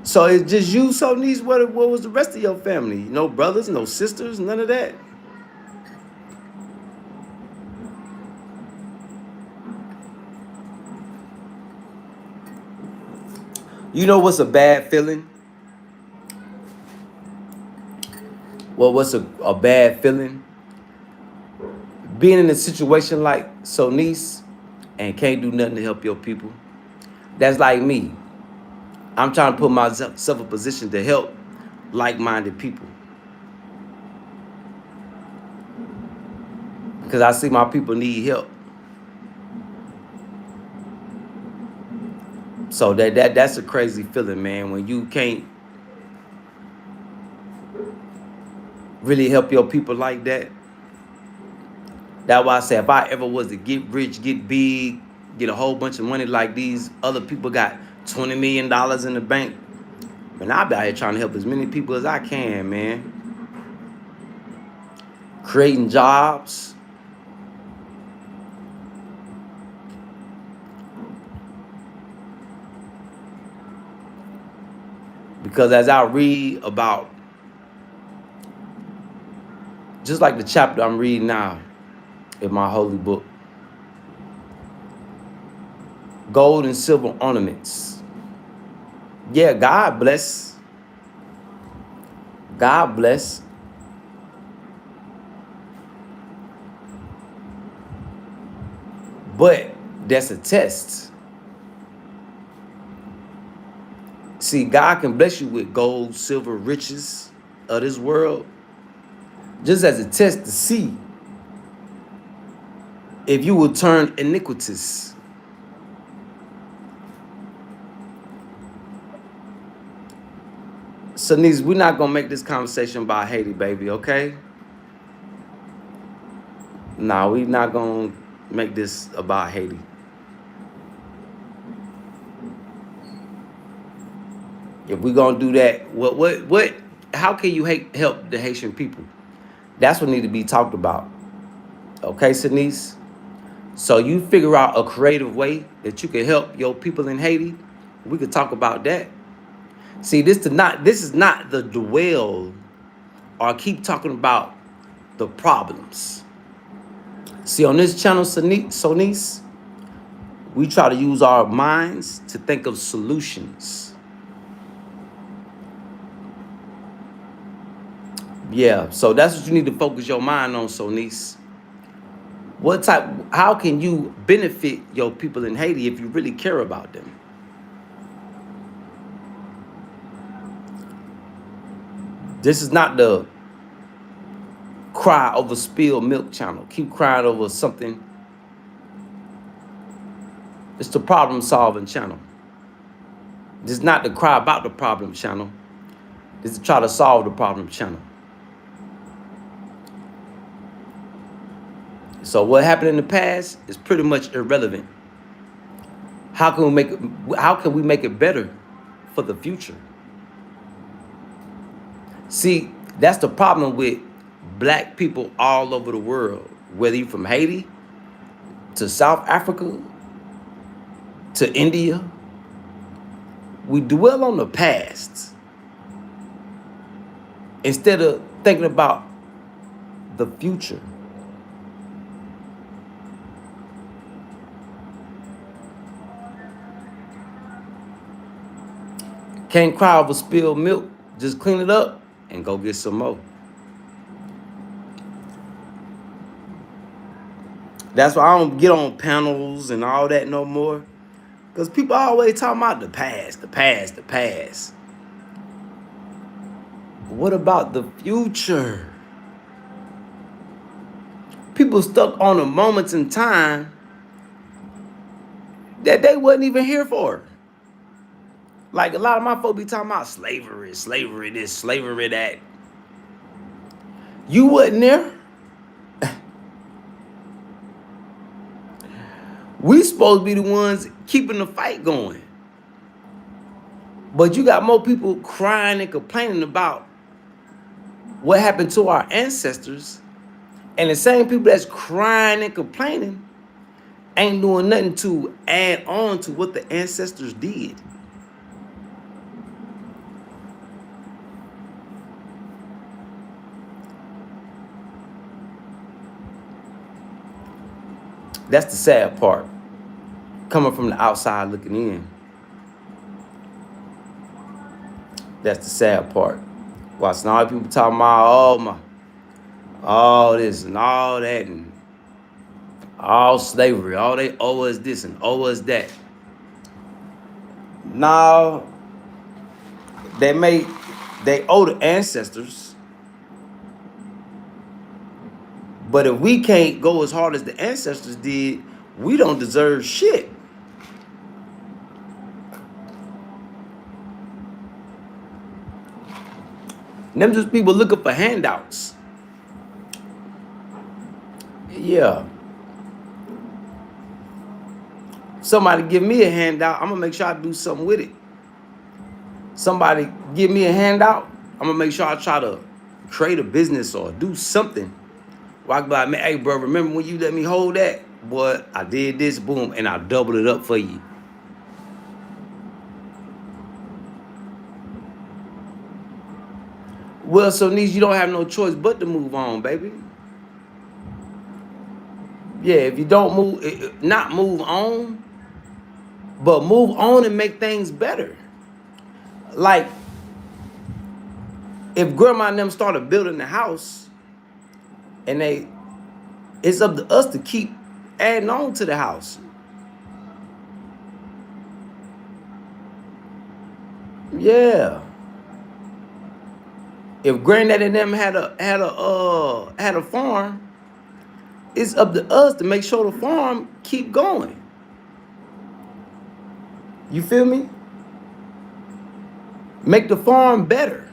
So it's just you, so niece. What was the rest of your family? No brothers, no sisters, none of that. You know what's a bad feeling? Well, what's a bad feeling? Being in a situation like so niece and can't do nothing to help your people. That's like me. I'm trying to put myself in a position to help like-minded people. Because I see my people need help. So that's a crazy feeling, man, when you can't really help your people like that. That's why I say if I ever was to get rich, get big, get a whole bunch of money like these other people got $20 million in the bank, man, I'll be out here trying to help as many people as I can, man. Creating jobs. Because as I read about, just like the chapter I'm reading now in my holy book, gold and silver ornaments. Yeah, God bless. God bless. But that's a test. See, God can bless you with gold, silver, riches of this world, just as a test to see if you will turn iniquitous. So, niece, we're not gonna make this conversation about Haiti, baby, okay? Nah, we're not gonna make this about Haiti. If we're gonna do that, what? How can you help the Haitian people? That's what need to be talked about. Okay, Sanice? So you figure out a creative way that you can help your people in Haiti. We could talk about that. See, this is not the dwell or keep talking about the problems. See, on this channel, Sonice, we try to use our minds to think of solutions. Yeah, so that's what you need to focus your mind on, Sonice. How can you benefit your people in Haiti if you really care about them? This is not the cry over spilled milk channel. Keep crying over something. It's the problem solving channel. This is not the cry about the problem channel. This is to try to solve the problem channel. So what happened in the past is pretty much irrelevant. How can we make it better for the future? See, that's the problem with black people all over the world, whether you're from Haiti to South Africa to India. We dwell on the past instead of thinking about the future. Can't cry over spilled milk. Just clean it up and go get some more. That's why I don't get on panels and all that no more. Because people always talking about the past, the past, the past. What about the future? People stuck on the moments in time that they wasn't even here for. Like a lot of my folks be talking about slavery, slavery this, slavery that. You wasn't there. We supposed to be the ones keeping the fight going. But you got more people crying and complaining about what happened to our ancestors. And the same people that's crying and complaining ain't doing nothing to add on to what the ancestors did. That's the sad part. Coming from the outside looking in. That's the sad part. Watching all people talking about all this and all that and all slavery, all they owe us this and owe us that. Now they owe the ancestors, but if we can't go as hard as the ancestors did, we don't deserve shit. Them just people looking for handouts. Yeah. Somebody give me a handout, I'm gonna make sure I do something with it. Somebody give me a handout, I'm gonna make sure I try to create a business or do something. Where I can be like, man, hey bro, remember when you let me hold that? Boy, I did this, boom, and I doubled it up for you. Well, so Niece, you don't have no choice but to move on, baby. Yeah, if you don't move, not move on, but move on and make things better. Like, if grandma and them started building the house, and it's up to us to keep adding on to the house. Yeah. If granddaddy and them had a farm, it's up to us to make sure the farm keep going. You feel me? Make the farm better.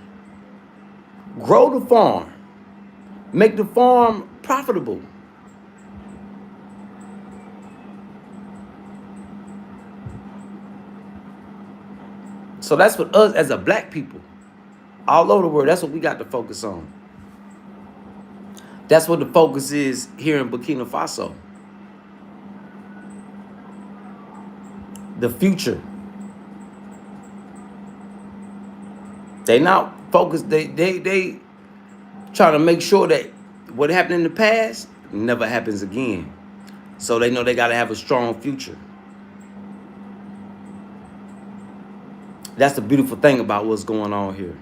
Grow the farm. Make the farm profitable. So that's what us as a black people, all over the world, that's what we got to focus on. That's what the focus is here in Burkina Faso. The future. They not focused, they trying to make sure that what happened in the past never happens again. So they know they got to have a strong future. That's the beautiful thing about what's going on here.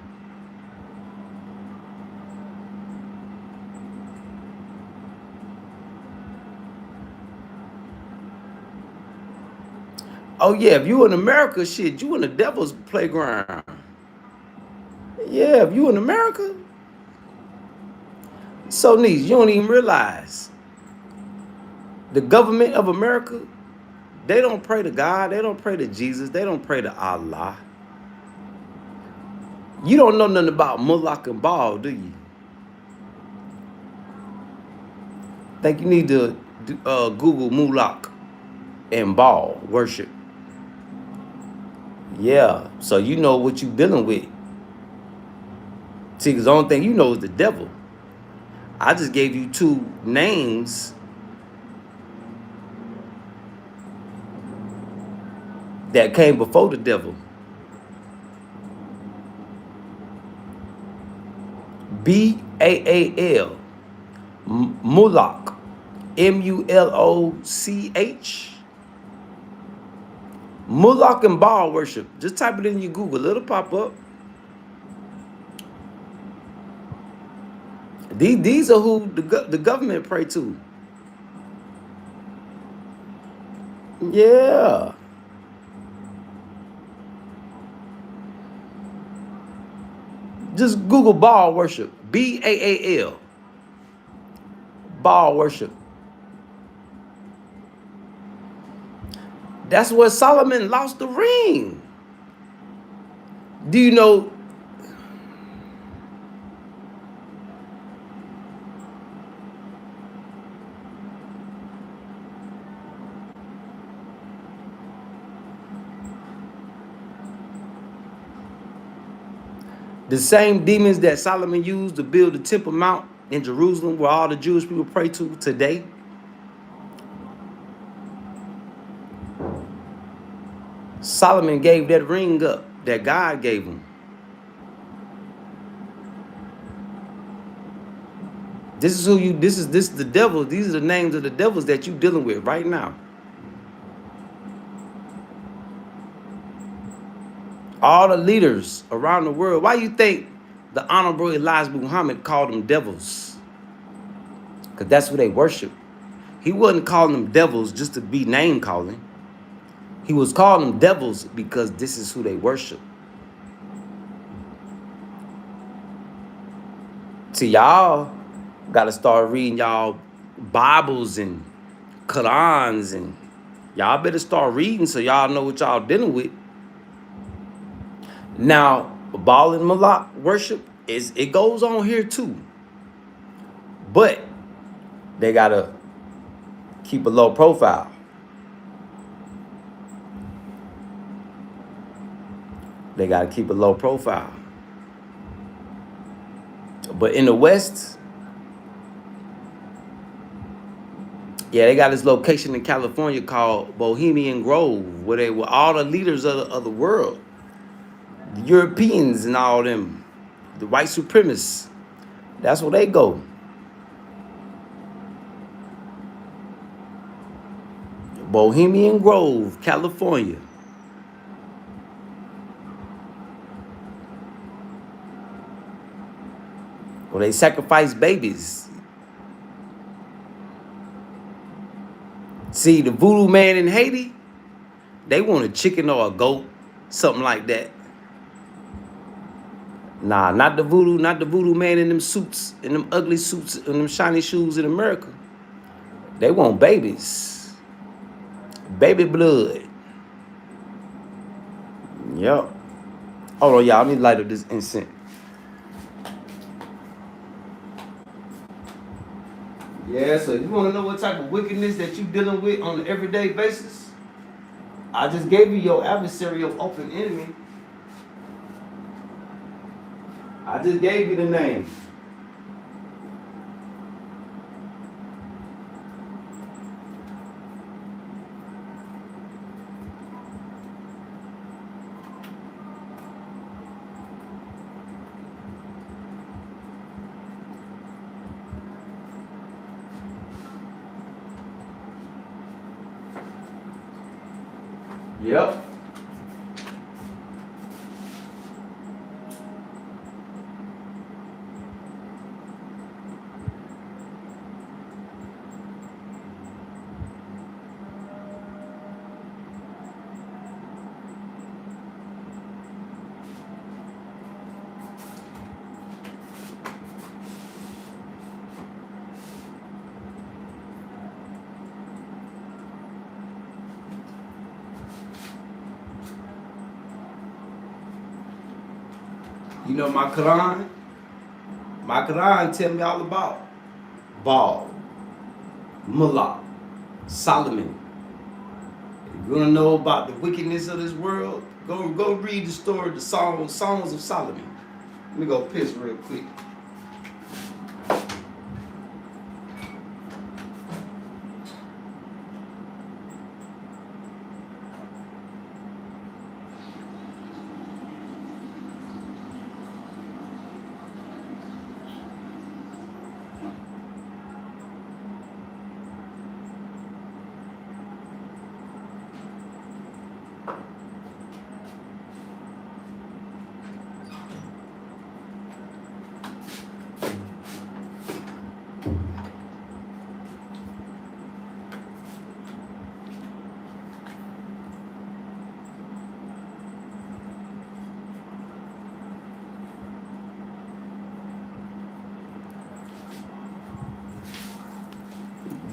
Oh yeah, if you in America, shit, you in the devil's playground. Yeah, if you in America. So Niece, you don't even realize the government of America, they don't pray to God, they don't pray to Jesus, they don't pray to Allah. You don't know nothing about Mullah and Baal, do you? Think you need to Google Mullah and Baal worship. Yeah, so you know what you dealing with. See, because the only thing you know is the devil. I just gave you two names that came before the devil. Baal, Mullah, Muloch. Mullah and Baal worship. Just type it in your Google, it'll pop up. These are who the government pray to. Yeah. Just Google Baal worship. Baal. Baal worship. That's where Solomon lost the ring. Do you know? The same demons that Solomon used to build the Temple Mount in Jerusalem, where all the Jewish people pray to today, Solomon gave that ring up that God gave him. This is the devil. These are the names of the devils that you're dealing with right now. All the leaders around the world. Why you think the Honorable Elijah Muhammad called them devils? Because that's who they worship. He wasn't calling them devils just to be name calling. He was calling them devils because this is who they worship. See, y'all got to start reading y'all Bibles and Qurans, and y'all better start reading so y'all know what y'all dealing with. Now, Baal and Malak worship it goes on here too, but they gotta keep a low profile. They gotta keep a low profile. But in the West, yeah, they got this location in California called Bohemian Grove, where they were all the leaders of the world, the Europeans and all them, the white supremacists. That's where they go. Bohemian Grove, California. Where they sacrifice babies. See, the voodoo man in Haiti, they want a chicken or a goat, something like that. Nah, not the voodoo man in them suits, in them ugly suits, and them shiny shoes in America. They want babies. Baby blood. Yup. Hold on, y'all. I need to light up this incense. Yeah, so you want to know what type of wickedness that you dealing with on an everyday basis? I just gave you your adversary, your open enemy. I just gave you the name. Yep. You know my Quran? My Quran tell me all about Baal, Malak, Solomon. If you wanna know about the wickedness of this world, go read the story, the Songs of Solomon. Let me go piss real quick.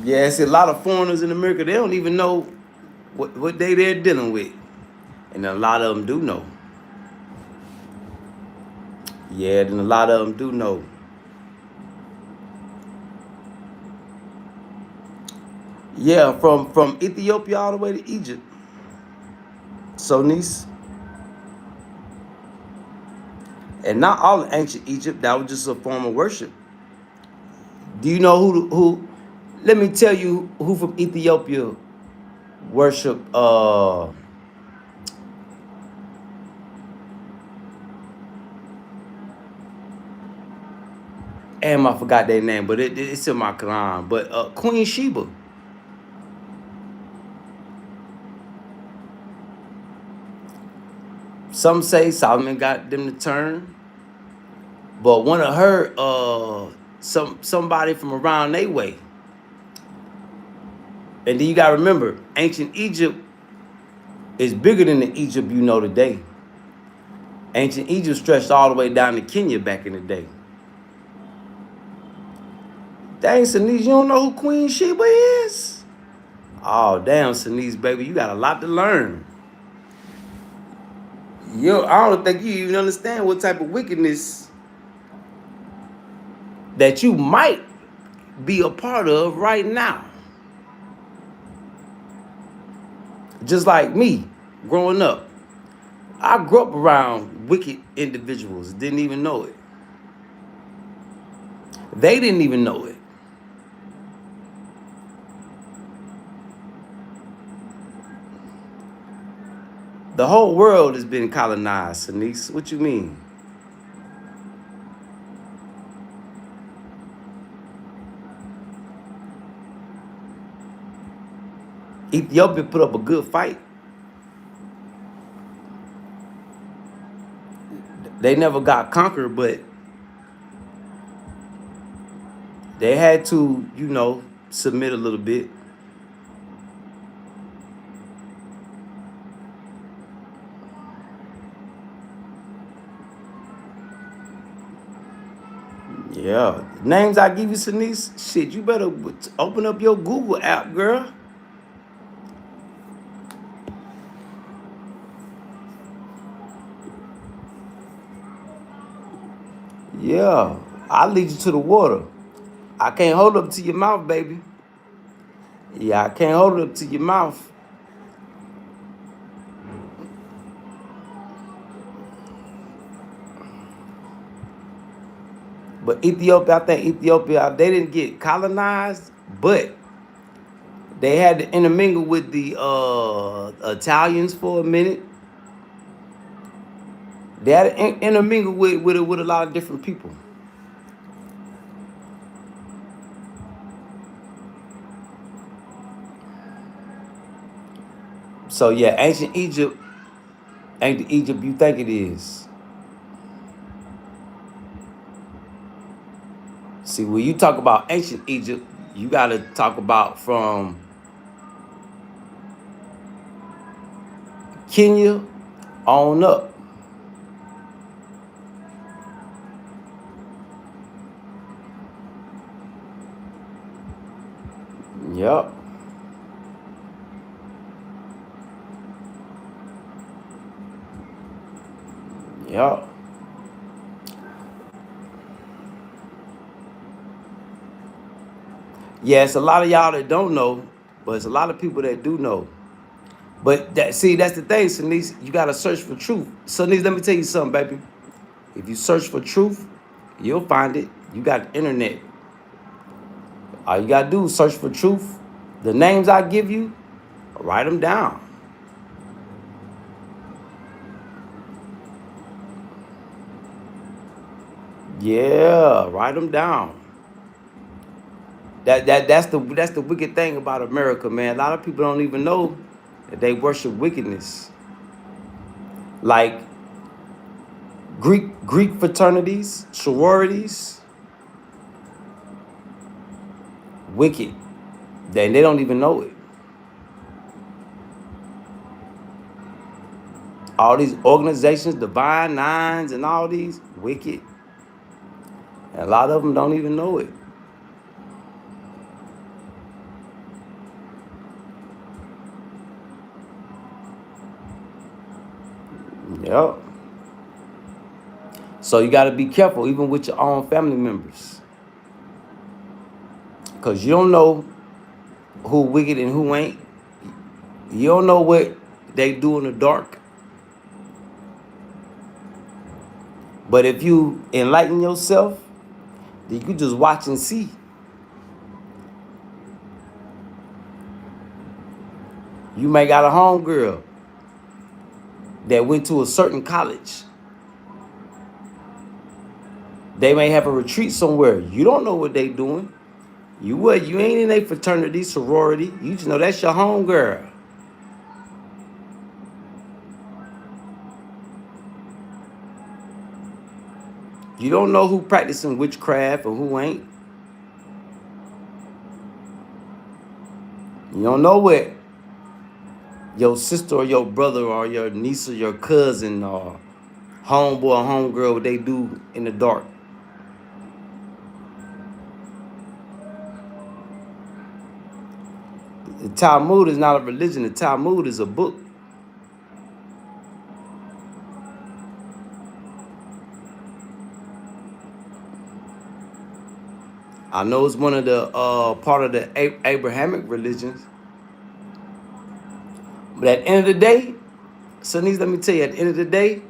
Yeah, see, a lot of foreigners in America, they don't even know what they're dealing with. And a lot of them do know. Yeah, then a lot of them do know. Yeah, from Ethiopia all the way to Egypt. So, niece. And not all of ancient Egypt, that was just a form of worship. Do you know who let me tell you who from Ethiopia worship and I forgot their name, but it's in my Quran. But Queen Sheba. Some say Solomon got them to turn, but one of her somebody from around their way. And then you gotta remember, ancient Egypt is bigger than the Egypt you know today. Ancient Egypt stretched all the way down to Kenya back in the day. Dang, Sinise, you don't know who Queen Sheba is? Oh, damn, Sinise, baby, you got a lot to learn. I don't think you even understand what type of wickedness that you might be a part of right now. Just like me, growing up. I grew up around wicked individuals, didn't even know it. They didn't even know it. The whole world has been colonized, Sinise. What you mean? Ethiopia put up a good fight. They never got conquered, but they had to, submit a little bit. Yeah. Names I give you, Sinise, shit, you better open up your Google app, girl. Yeah. I'll lead you to the water. I can't hold up to your mouth, baby. Yeah, I can't hold it up to your mouth. But Ethiopia, I think Ethiopia, they didn't get colonized, but they had to intermingle with the Italians for a minute. They had to intermingle with a lot of different people. So yeah, ancient Egypt ain't the Egypt you think it is. See, when you talk about ancient Egypt, you got to talk about from Kenya on up. Yep. Yep. Yeah, it's a lot of y'all that don't know, but it's a lot of people that do know. But that's the thing, Sinise. You gotta search for truth. Sinise, let me tell you something, baby. If you search for truth, you'll find it. You got the internet. All you gotta do is search for truth. The names I give you, write them down. Yeah, write them down. That's the wicked thing about America, man. A lot of people don't even know that they worship wickedness. Like Greek fraternities, sororities, wicked. They don't even know it. All these organizations, Divine Nines and all these, wicked. And a lot of them don't even know it. Yep. So you got to be careful even with your own family members. Because you don't know who wicked and who ain't. You don't know what they do in the dark. But if you enlighten yourself, then you just watch and see. You may got a homegirl that went to a certain college. They may have a retreat somewhere. You don't know what they doing. You ain't in a fraternity, sorority. You just know that's your homegirl. You don't know who practicing witchcraft or who ain't. You don't know what your sister or your brother or your niece or your cousin or homeboy or homegirl what they do in the dark. The Talmud is not a religion. The Talmud is a book. I know it's one of the part of the Abrahamic religions. But at the end of the day, Sunnis, let me tell you, at the end of the day,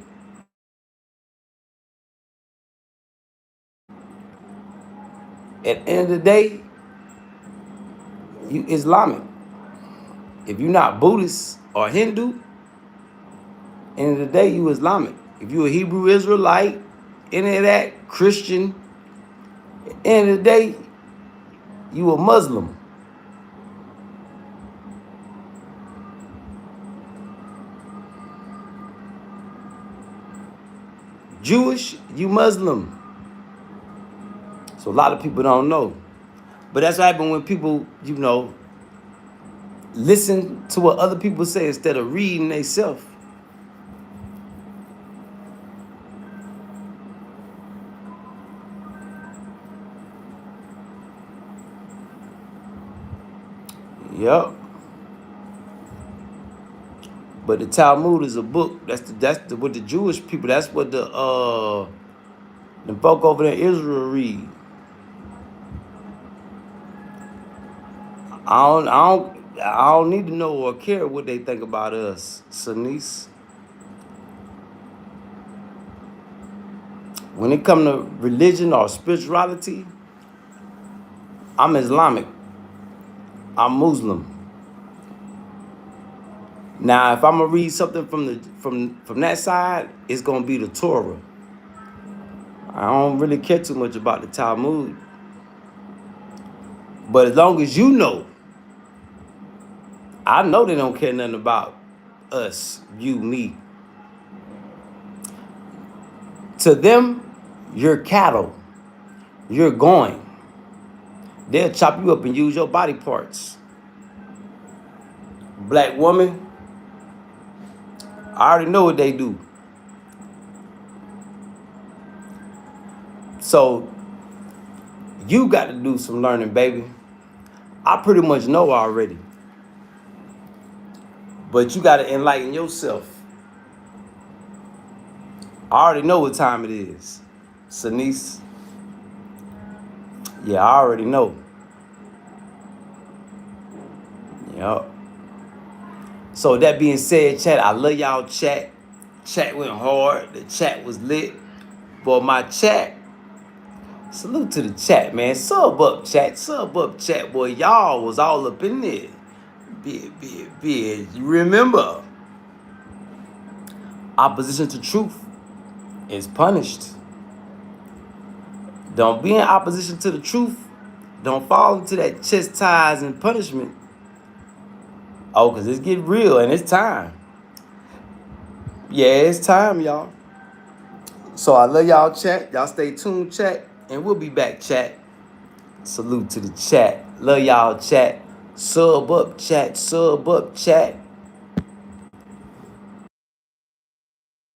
you Islamic. If you're not Buddhist or Hindu, end of the day, you Islamic. If you a Hebrew Israelite, any of that, Christian, end of the day, you a Muslim. Jewish, you Muslim. So a lot of people don't know. But that's what happens when people, listen to what other people say instead of reading themselves. Yep. But the Talmud is a book. That's what the Jewish people. That's what the folk over there in Israel read. I don't need to know or care what they think about us, Sunnis. When it comes to religion or spirituality, I'm Islamic. I'm Muslim. Now, if I'm gonna read something from that side, it's gonna be the Torah. I don't really care too much about the Talmud. But as long as you know, I know they don't care nothing about us, you, me. To them, you're cattle. You're going. They'll chop you up and use your body parts. Black woman, I already know what they do. So you got to do some learning, baby. I pretty much know already. But you got to enlighten yourself. I already know what time it is. Sunnis. Yeah, I already know. Yep. So that being said, chat, I love y'all, chat. Chat went hard. The chat was lit. For my chat, salute to the chat, man. Sub up, chat. Sub up, chat, boy. Y'all was all up in there. Big. You remember, opposition to truth is punished. Don't be in opposition to the truth. Don't fall into that chastising punishment. Oh, because it's getting real and it's time. Yeah, it's time, y'all. So I love y'all, chat. Y'all stay tuned, chat. And we'll be back, chat. Salute to the chat. Love y'all, chat. Sub up, chat. Sub up, chat.